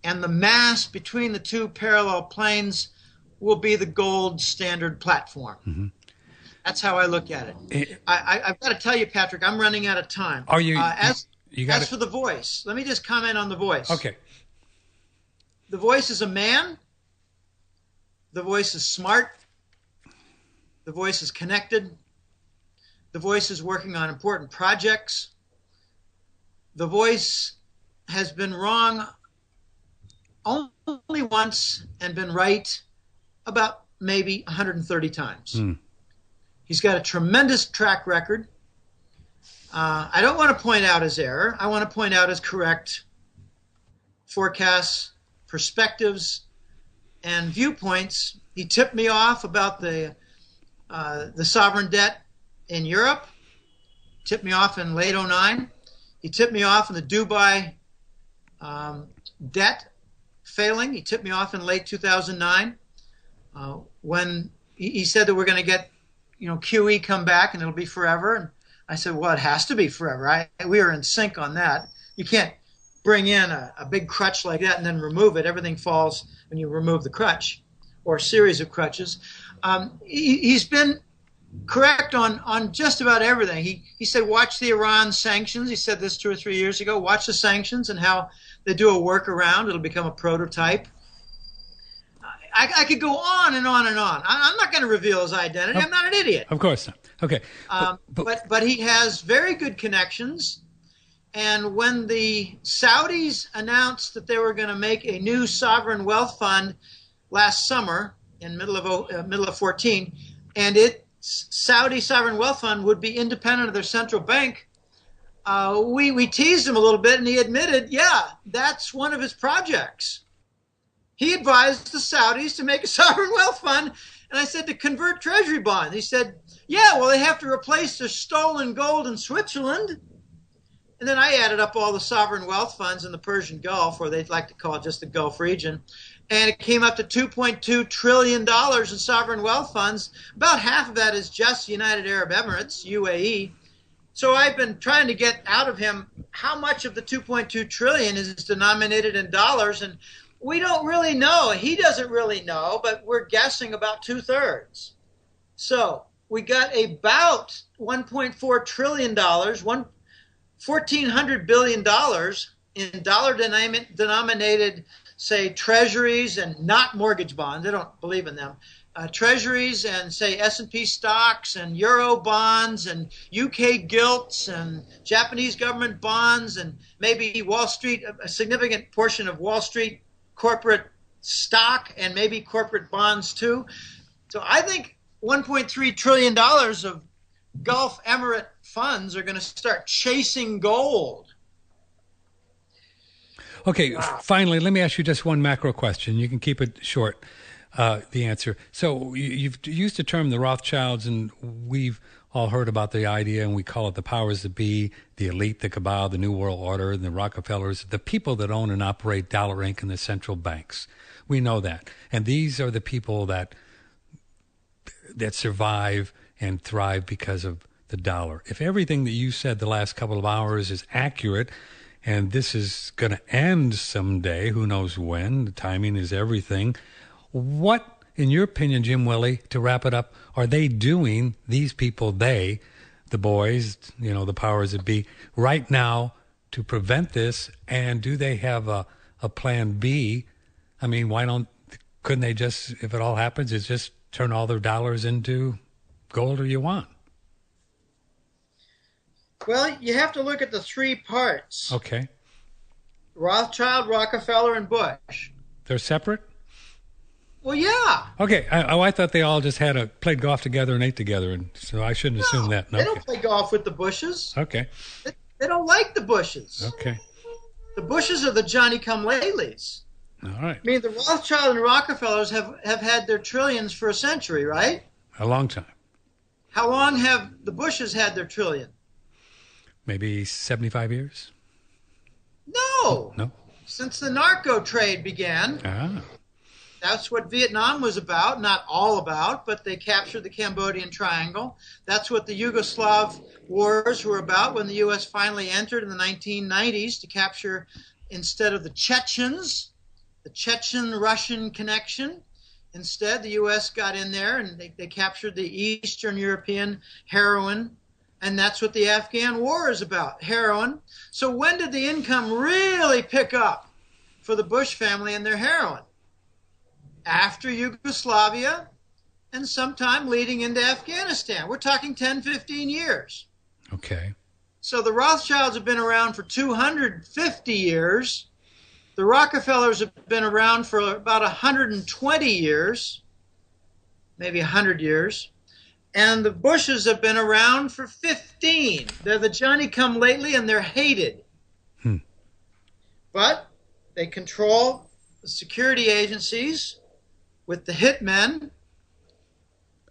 And the mass between the two parallel planes will be the gold standard platform. That's how I look at it. I've got to tell you, Patrick, I'm running out of time. Are you? As for the voice, let me just comment on the voice. Okay. The voice is a man. The voice is smart. The voice is connected. The voice is working on important projects. The voice has been wrong only once and been right about maybe 130 times. He's got a tremendous track record. I don't want to point out his error. I want to point out his correct forecasts, perspectives, and viewpoints. He tipped me off about the sovereign debt in Europe. Tipped me off in late 2009. He tipped me off in the Dubai debt failing. He tipped me off in late 2009 when he said that we're going to get, QE come back and it'll be forever. And I said, well, it has to be forever. We are in sync on that. You can't bring in a big crutch like that and then remove it. Everything falls when you remove the crutch or a series of crutches. He's been correct on just about everything. He said, watch the Iran sanctions. He said this 2 or 3 years ago. Watch the sanctions and how they do a workaround. It'll become a prototype. I could go on and on and on. I'm not going to reveal his identity. I'm not an idiot. Of course not. Okay. But he has very good connections. And when the Saudis announced that they were going to make a new sovereign wealth fund last summer in middle of 14, and Saudi sovereign wealth fund would be independent of their central bank, we teased him a little bit, and he admitted, yeah, that's one of his projects. He advised the Saudis to make a sovereign wealth fund, and I said, to convert treasury bonds. He said, yeah, well, they have to replace their stolen gold in Switzerland. And then I added up all the sovereign wealth funds in the Persian Gulf, or they'd like to call it just the Gulf region, and it came up to $2.2 trillion in sovereign wealth funds. About half of that is just United Arab Emirates, UAE. So I've been trying to get out of him how much of the $2.2 trillion is denominated in dollars, and we don't really know. He doesn't really know, but we're guessing about 2/3. So we got about $1.4 trillion, $1,400 billion in dollar-denominated, say, treasuries and not mortgage bonds. They don't believe in them. Treasuries and, say, S&P stocks and Euro bonds and UK gilts and Japanese government bonds and maybe Wall Street, a significant portion of Wall Street corporate stock and maybe corporate bonds too. So I think $1.3 trillion of Gulf Emirate funds are going to start chasing gold. Okay, finally, let me ask you just one macro question. You can keep it short, the answer. So you've used the term the Rothschilds, and we've all heard about the idea, and we call it the powers that be, the elite, the cabal, the New World Order, the Rockefellers, the people that own and operate Dollar Inc. and the central banks. We know that. And these are the people that survive and thrive because of the dollar. If everything that you said the last couple of hours is accurate, and this is going to end someday, who knows when, the timing is everything, what, in your opinion, Jim Willie, to wrap it up, are they doing, these people, the boys, the powers that be, right now to prevent this? And do they have a plan B? I mean, couldn't they just, if it all happens, is just turn all their dollars into gold or yuan? Well, you have to look at the three parts. Okay. Rothschild, Rockefeller, and Bush. They're separate? Well, yeah. Okay. I thought they all just played golf together and ate together, and so I shouldn't assume that. No, they don't play golf with the Bushes. Okay. They don't like the Bushes. Okay. The Bushes are the Johnny-come-latelys. All right. I mean, the Rothschild and Rockefellers have had their trillions for a century, right? A long time. How long have the Bushes had their trillion? Maybe 75 years? No. No? Since the narco trade began. Ah. That's what Vietnam was about, not all about, but they captured the Cambodian Triangle. That's what the Yugoslav wars were about when the U.S. finally entered in the 1990s to capture, instead of the Chechens, the Chechen-Russian connection. Instead, the U.S. got in there and they captured the Eastern European heroin. And that's what the Afghan war is about, heroin. So when did the income really pick up for the Bush family and their heroin? After Yugoslavia and sometime leading into Afghanistan. We're talking 10, 15 years. Okay. So the Rothschilds have been around for 250 years. The Rockefellers have been around for about 120 years, maybe 100 years. And the Bushes have been around for 15. They're the Johnny-come-lately, and they're hated. But they control the security agencies with the hitmen,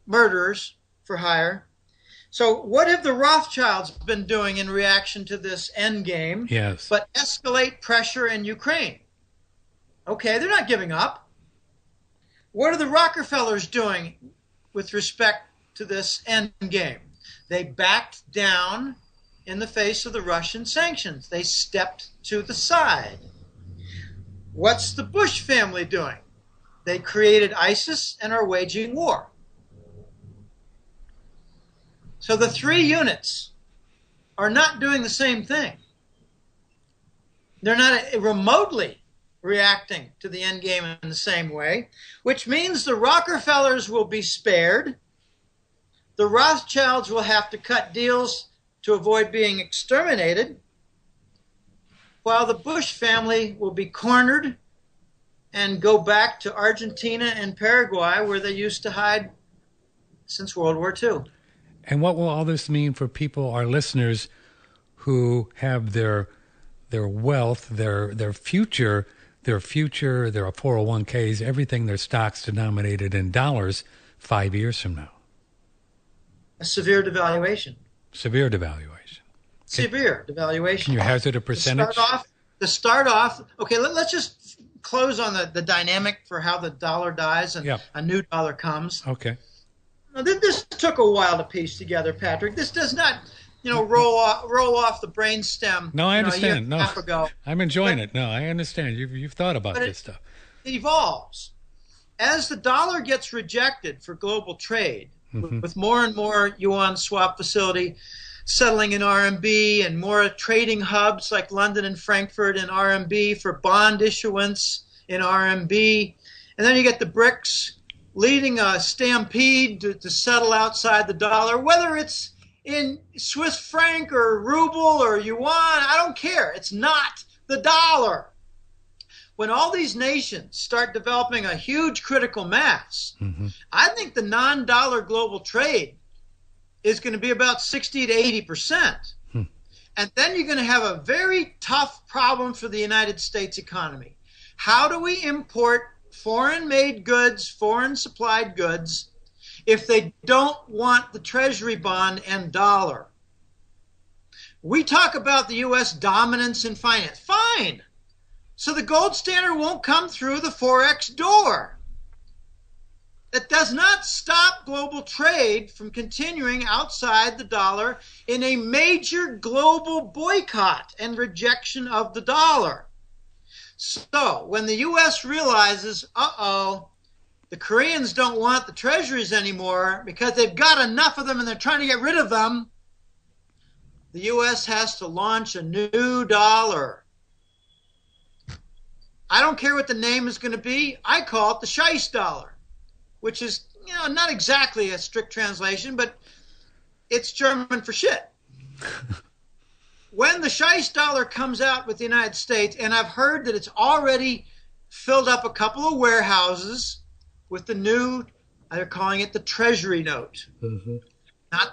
murderers for hire. So what have the Rothschilds been doing in reaction to this endgame? Yes. But escalate pressure in Ukraine. Okay, they're not giving up. What are the Rockefellers doing with respect to this end game? They backed down in the face of the Russian sanctions. They stepped to the side. What's the Bush family doing? They created ISIS and are waging war. So the three units are not doing the same thing. They're not remotely reacting to the end game in the same way, which means the Rockefellers will be spared. The Rothschilds will have to cut deals to avoid being exterminated, while the Bush family will be cornered and go back to Argentina and Paraguay, where they used to hide since World War II. And what will all this mean for people, our listeners, who have their wealth, their future, their 401ks, everything, their stocks denominated in dollars 5 years from now? A severe devaluation. Severe devaluation. Severe devaluation. Can you hazard a percentage? To start off, okay, let's just close on the dynamic for how the dollar dies and a new dollar comes. Okay. Now, this took a while to piece together, Patrick. This does not, roll off the brainstem. No, I understand. A half ago. I'm enjoying it. No, I understand. You've thought about this stuff. It evolves. As the dollar gets rejected for global trade, with more and more yuan swap facility settling in RMB and more trading hubs like London and Frankfurt in RMB for bond issuance in RMB. And then you get the BRICS leading a stampede to settle outside the dollar, whether it's in Swiss franc or ruble or yuan, I don't care. It's not the dollar. When all these nations start developing a huge critical mass, I think the non-dollar global trade is going to be about 60 to 80%. And then you're going to have a very tough problem for the United States economy. How do we import foreign-made goods, foreign-supplied goods, if they don't want the Treasury bond and dollar? We talk about the U.S. dominance in finance. Fine. So the gold standard won't come through the Forex door. That does not stop global trade from continuing outside the dollar in a major global boycott and rejection of the dollar. So when the U.S. realizes, the Koreans don't want the treasuries anymore because they've got enough of them and they're trying to get rid of them, the U.S. has to launch a new dollar. I don't care what the name is going to be. I call it the Scheisse dollar, which is, not exactly a strict translation, but it's German for shit. When the Scheisse dollar comes out with the United States, and I've heard that it's already filled up a couple of warehouses with the new, they're calling it the Treasury note. Mm-hmm.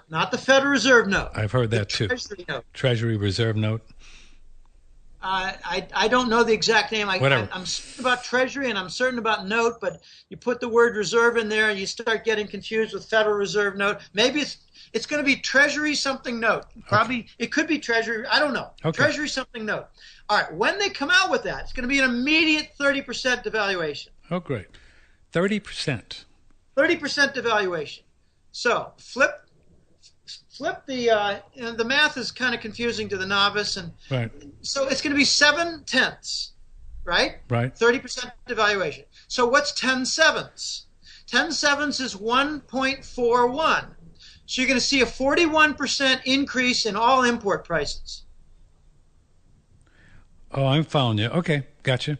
Not the Federal Reserve note. I've heard that too. Treasury note. Treasury Reserve note. I don't know the exact name. I'm certain about Treasury and I'm certain about note, but you put the word reserve in there and you start getting confused with Federal Reserve note. Maybe it's going to be Treasury something note. Probably it could be Treasury. I don't know. Okay. Treasury something note. All right. When they come out with that, it's going to be an immediate 30% devaluation. Oh, great. 30%. 30% devaluation. So flip the math is kind of confusing to the novice, and right. So it's going to be 7/10, right? Right. 30% devaluation. So what's 10/7? 10/7 is 1.41. So you're going to see a 41% increase in all import prices. Oh, I'm following you. Okay, gotcha.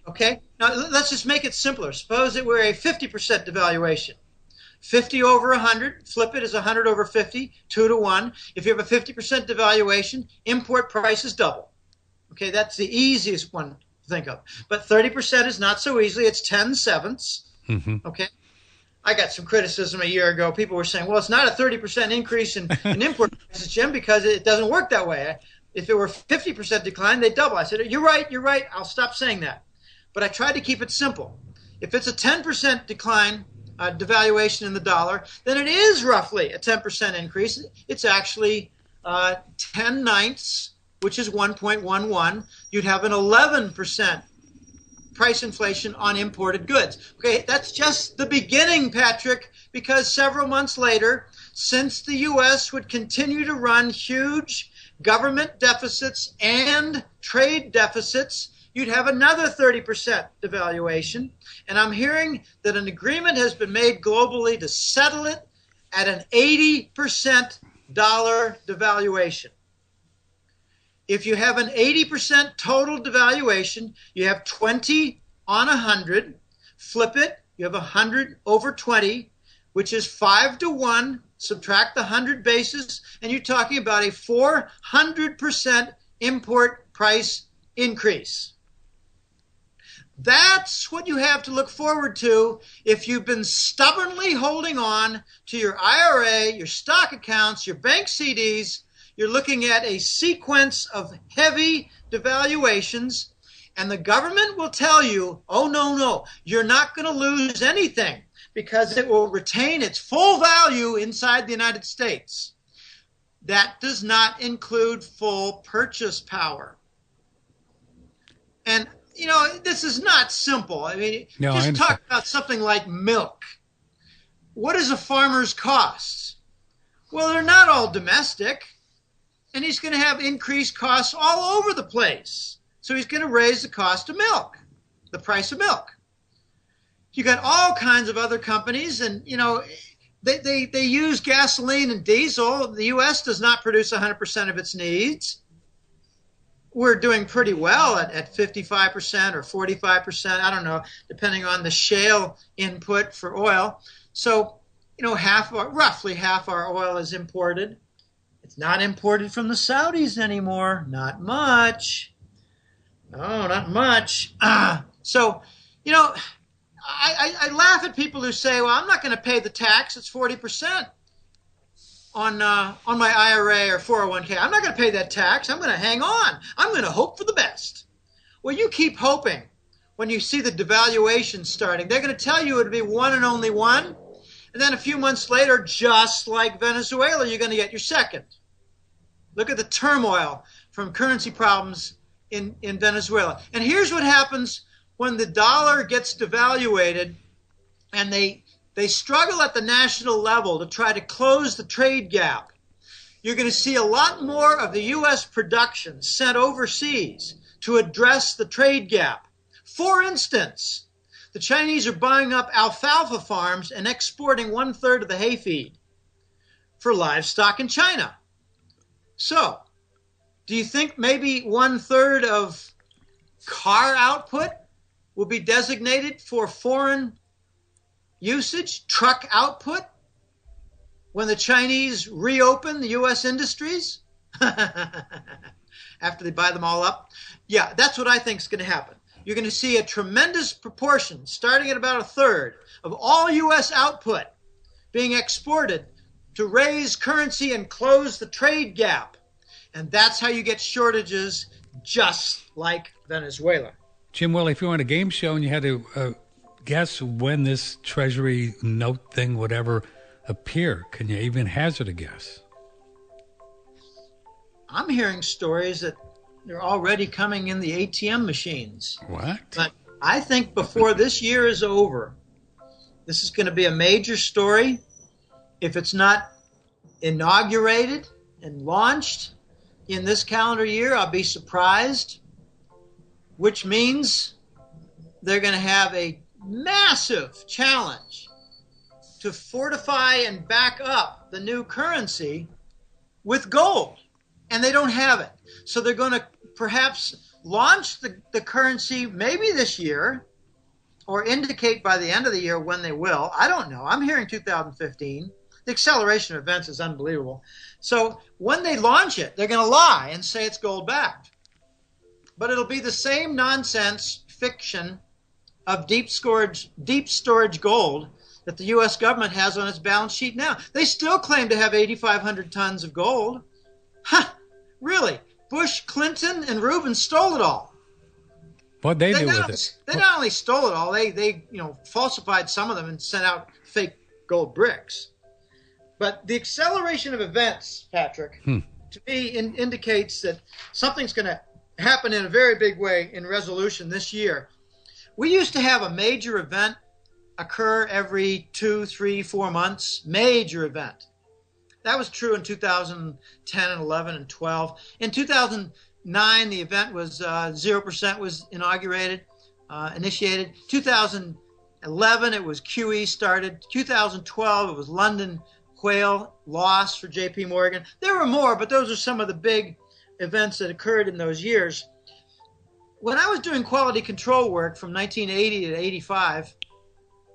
Okay. Now let's just make it simpler. Suppose it were a 50% devaluation. 50 over 100, flip it as 100 over 50, 2 to 1. If you have a 50% devaluation, import prices double. Okay, that's the easiest one to think of. But 30% is not so easily. It's 10/7. Mm-hmm. Okay. I got some criticism a year ago. People were saying, well, it's not a 30% increase in import prices, Jim, because it doesn't work that way. If it were 50% decline, they double. I said, you're right. I'll stop saying that. But I tried to keep it simple. If it's a 10% decline, devaluation in the dollar, then it is roughly a 10% increase. It's actually 10/9, which is 1.11. You'd have an 11% price inflation on imported goods. Okay, that's just the beginning, Patrick, because several months later, since the U.S. would continue to run huge government deficits and trade deficits, you'd have another 30% devaluation. And I'm hearing that an agreement has been made globally to settle it at an 80% dollar devaluation. If you have an 80% total devaluation, you have 20 on 100. Flip it, you have 100 over 20, which is 5 to 1. Subtract the 100 basis, and you're talking about a 400% import price increase. That's what you have to look forward to if you've been stubbornly holding on to your IRA, your stock accounts, your bank CDs. You're looking at a sequence of heavy devaluations, and the government will tell you, oh, no, you're not going to lose anything because it will retain its full value inside the United States. That does not include full purchase power. And this is not simple. I mean, just talk about something like milk. What is a farmer's costs? Well, they're not all domestic, and he's going to have increased costs all over the place. So he's going to raise the cost of milk, the price of milk. You got all kinds of other companies, and they use gasoline and diesel. The U.S. does not produce 100% of its needs. We're doing pretty well at 55% or 45%, I don't know, depending on the shale input for oil. So, roughly half our oil is imported. It's not imported from the Saudis anymore. Not much. No, not much. So, I laugh at people who say, well, I'm not going to pay the tax. It's 40%. on my IRA or 401k. I'm not going to pay that tax. I'm going to hang on. I'm going to hope for the best. Well, you keep hoping. When you see the devaluation starting, they're going to tell you it'll be one and only one. And then a few months later, just like Venezuela, you're going to get your second. Look at the turmoil from currency problems in Venezuela. And here's what happens when the dollar gets devaluated and they struggle at the national level to try to close the trade gap. You're going to see a lot more of the U.S. production sent overseas to address the trade gap. For instance, the Chinese are buying up alfalfa farms and exporting 1/3 of the hay feed for livestock in China. So, do you think maybe 1/3 of car output will be designated for foreign usage, truck output, when the Chinese reopen the U.S. industries? After they buy them all up? Yeah, that's what I think is going to happen. You're going to see a tremendous proportion, starting at about 1/3, of all U.S. output being exported to raise currency and close the trade gap. And that's how you get shortages, just like Venezuela. Jim Willie, if you were on a game show and you had to guess when this Treasury note thing would ever appear, can you even hazard a guess? I'm hearing stories that they're already coming in the ATM machines. What? But I think before this year is over, this is going to be a major story. If it's not inaugurated and launched in this calendar year, I'll be surprised, which means they're going to have a massive challenge to fortify and back up the new currency with gold. And they don't have it. So they're going to perhaps launch the currency maybe this year, or indicate by the end of the year when they will. I don't know. I'm hearing 2015. The acceleration of events is unbelievable. So when they launch it, they're going to lie and say it's gold backed. But it'll be the same nonsense fiction of deep storage gold that the U.S. government has on its balance sheet now. They still claim to have 8,500 tons of gold. Ha! Really? Bush, Clinton, and Rubin stole it all. What'd they do with it? They not only stole it all, they falsified some of them and sent out fake gold bricks. But the acceleration of events, Patrick, to me indicates that something's going to happen in a very big way in resolution this year. We used to have a major event occur every 2, 3, 4 months. Major event. That was true in 2010 and 11 and 12. In 2009, the event was 0% was initiated. 2011, it was QE started. 2012, it was London Whale loss for JP Morgan. There were more, but those are some of the big events that occurred in those years. When I was doing quality control work from 1980 to 85,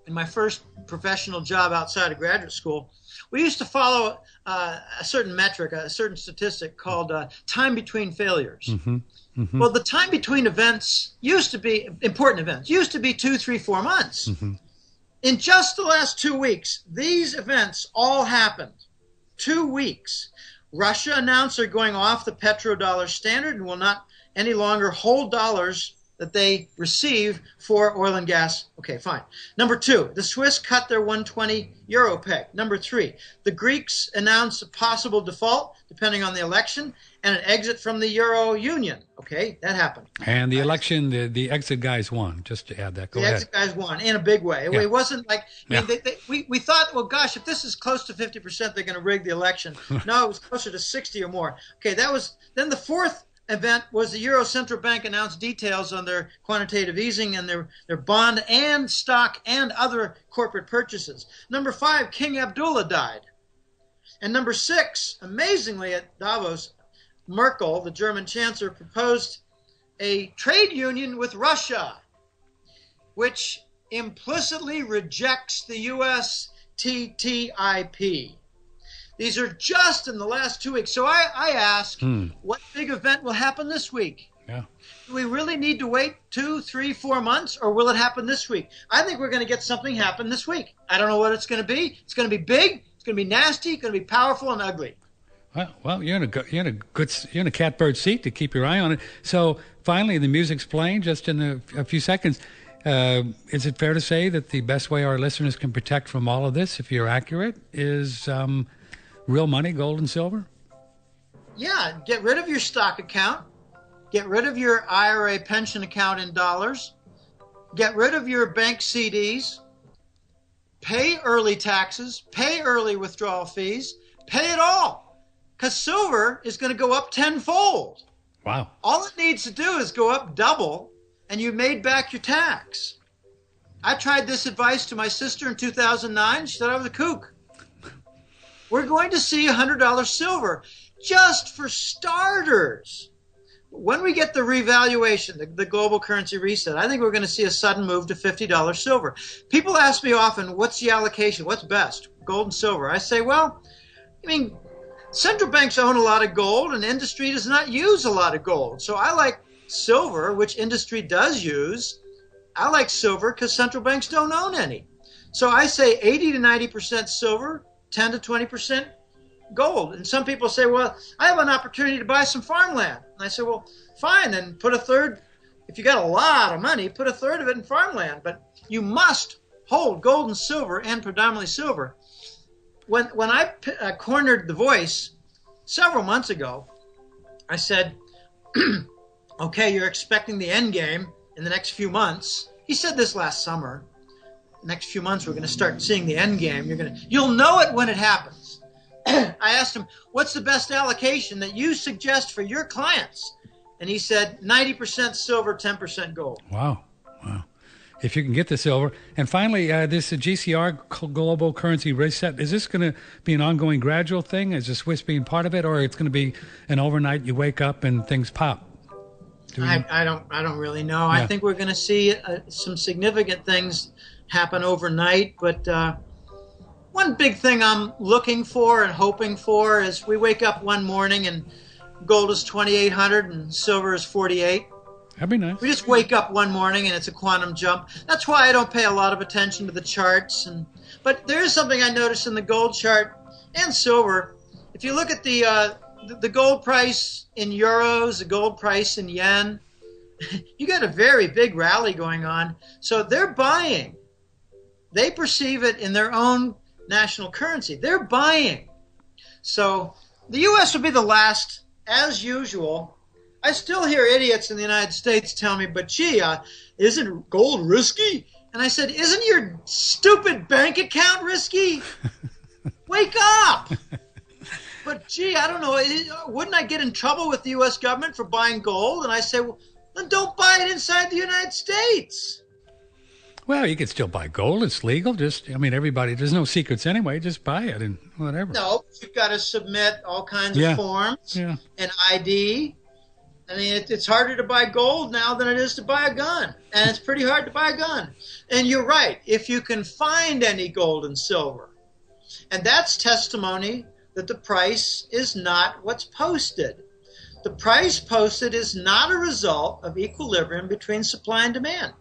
in my first professional job outside of graduate school, we used to follow a certain metric, a certain statistic called time between failures. Mm-hmm. Mm-hmm. Well, the time between events used to be, important events, used to be 2, 3, 4 months. Mm-hmm. In just the last 2 weeks, these events all happened. 2 weeks. Russia announced they're going off the petrodollar standard and will not any longer hold dollars that they receive for oil and gas. Okay, fine. Number 2, the Swiss cut their 120 euro peg. Number 3, the Greeks announced a possible default, depending on the election, and an exit from the Euro Union. Okay, that happened. And the election, the exit guys won, just to add that. Go ahead. The exit guys won in a big way. Yeah. It wasn't like, we thought, well, gosh, if this is close to 50%, they're going to rig the election. No, it was closer to 60 or more. Okay, that was, then the fourth event was the Euro Central Bank announced details on their quantitative easing and their bond and stock and other corporate purchases. Number 5, King Abdullah died. And number 6, amazingly at Davos, Merkel, the German chancellor, proposed a trade union with Russia, which implicitly rejects the U.S. TTIP. These are just in the last 2 weeks. So I ask, what big event will happen this week? Yeah. Do we really need to wait 2, 3, 4 months, or will it happen this week? I think we're going to get something happen this week. I don't know what it's going to be. It's going to be big. It's going to be nasty, it's going to be powerful and ugly. Well, you're in a catbird seat to keep your eye on it. So finally, the music's playing just in a few seconds. Is it fair to say that the best way our listeners can protect from all of this, if you're accurate, is real money, gold and silver? Yeah, get rid of your stock account. Get rid of your IRA pension account in dollars. Get rid of your bank CDs. Pay early taxes. Pay early withdrawal fees. Pay it all. Because silver is going to go up tenfold. Wow. All it needs to do is go up double, and you made back your tax. I tried this advice to my sister in 2009. She said I was a kook. We're going to see $100 silver just for starters. When we get the revaluation, the global currency reset, I think we're going to see a sudden move to $50 silver. People ask me often, what's the allocation? What's best, gold and silver? I say, well, central banks own a lot of gold, and industry does not use a lot of gold. So I like silver, which industry does use. I like silver because central banks don't own any. So I say 80 to 90% silver, 10 to 20% gold. And some people say, well, I have an opportunity to buy some farmland. And I say, well, fine, then put a third. If you got a lot of money, put a third of it in farmland. But you must hold gold and silver, and predominantly silver. When I cornered The Voice several months ago, I said, okay, you're expecting the end game in the next few months. He said this last summer. Next few months, we're going to start seeing the end game. You'll know it when it happens. I asked him, what's the best allocation that you suggest for your clients? And he said 90% silver, 10% gold. Wow. If you can get the silver. And finally, this GCR global currency reset, is this going to be an ongoing gradual thing? Is the Swiss being part of it, or it's going to be an overnight, you wake up and things pop? I don't really know. Yeah. I think we're going to see some significant things happen overnight. But one big thing I'm looking for and hoping for is we wake up one morning and gold is 2,800 and silver is 48. That'd be nice. We just wake up one morning and it's a quantum jump. That's why I don't pay a lot of attention to the charts. But there is something I noticed in the gold chart and silver. If you look at the gold price in euros, the gold price in yen, you got a very big rally going on. So they're buying. They perceive it in their own national currency. They're buying. So the U.S. will be the last, as usual. I still hear idiots in the United States tell me, but gee, isn't gold risky? And I said, isn't your stupid bank account risky? Wake up! But gee, I don't know, wouldn't I get in trouble with the U.S. government for buying gold? And I say, well, then don't buy it inside the United States. Well, you can still buy gold. It's legal. Everybody, there's no secrets anyway. Just buy it and whatever. No, you've got to submit all kinds of forms and ID. It's harder to buy gold now than it is to buy a gun. And it's pretty hard to buy a gun. And you're right, if you can find any gold and silver. And that's testimony that the price is not what's posted. The price posted is not a result of equilibrium between supply and demand.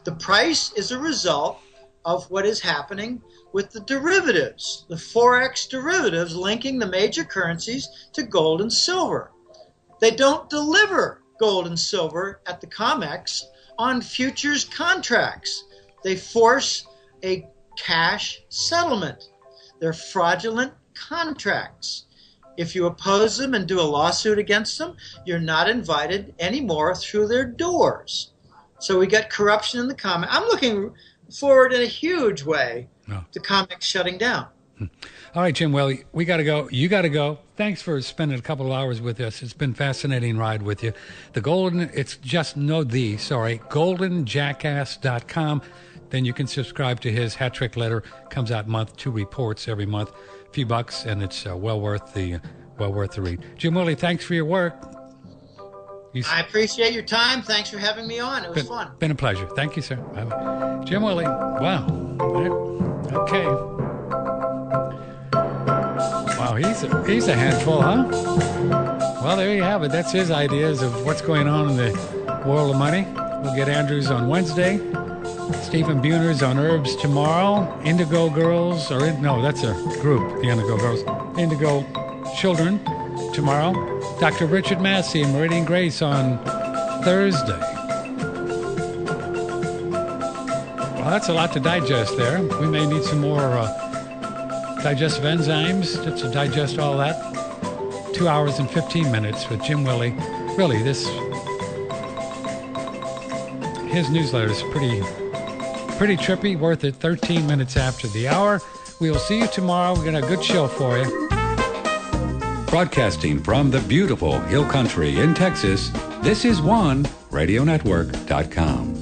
The price is a result of what is happening with the derivatives, the Forex derivatives linking the major currencies to gold and silver. They don't deliver gold and silver at the COMEX on futures contracts. They force a cash settlement. They're fraudulent contracts. If you oppose them and do a lawsuit against them, you're not invited anymore through their doors. So we got corruption in the COMEX. I'm looking forward in a huge way to COMEX shutting down. All right, Jim Willie, we got to go. You got to go. Thanks for spending a couple of hours with us. It's been a fascinating ride with you. goldenjackass.com. Then you can subscribe to his hat trick letter. Comes out month, 2 reports every month, a few bucks, and it's well worth the read. Jim Willie, thanks for your work. I appreciate your time. Thanks for having me on. It was fun. Been a pleasure. Thank you, sir. Bye-bye. Jim Willie. Wow. Okay. Wow, he's a handful, huh? Well, there you have it. That's his ideas of what's going on in the world of money. We'll get Andrews on Wednesday. Stephen Buhner's on herbs tomorrow. Indigo Girls, no, that's a group, the Indigo Girls. Indigo Children tomorrow. Dr. Richard Massey and Meridian Grace on Thursday. Well, that's a lot to digest there. We may need some more digestive enzymes to digest all that. 2 hours and 15 minutes with Jim Willie. Really, his newsletter is pretty trippy, worth it. 13 minutes after the hour. We will see you tomorrow. We're got a good show for you. Broadcasting from the beautiful Hill Country in Texas, this is OneRadioNetwork.com.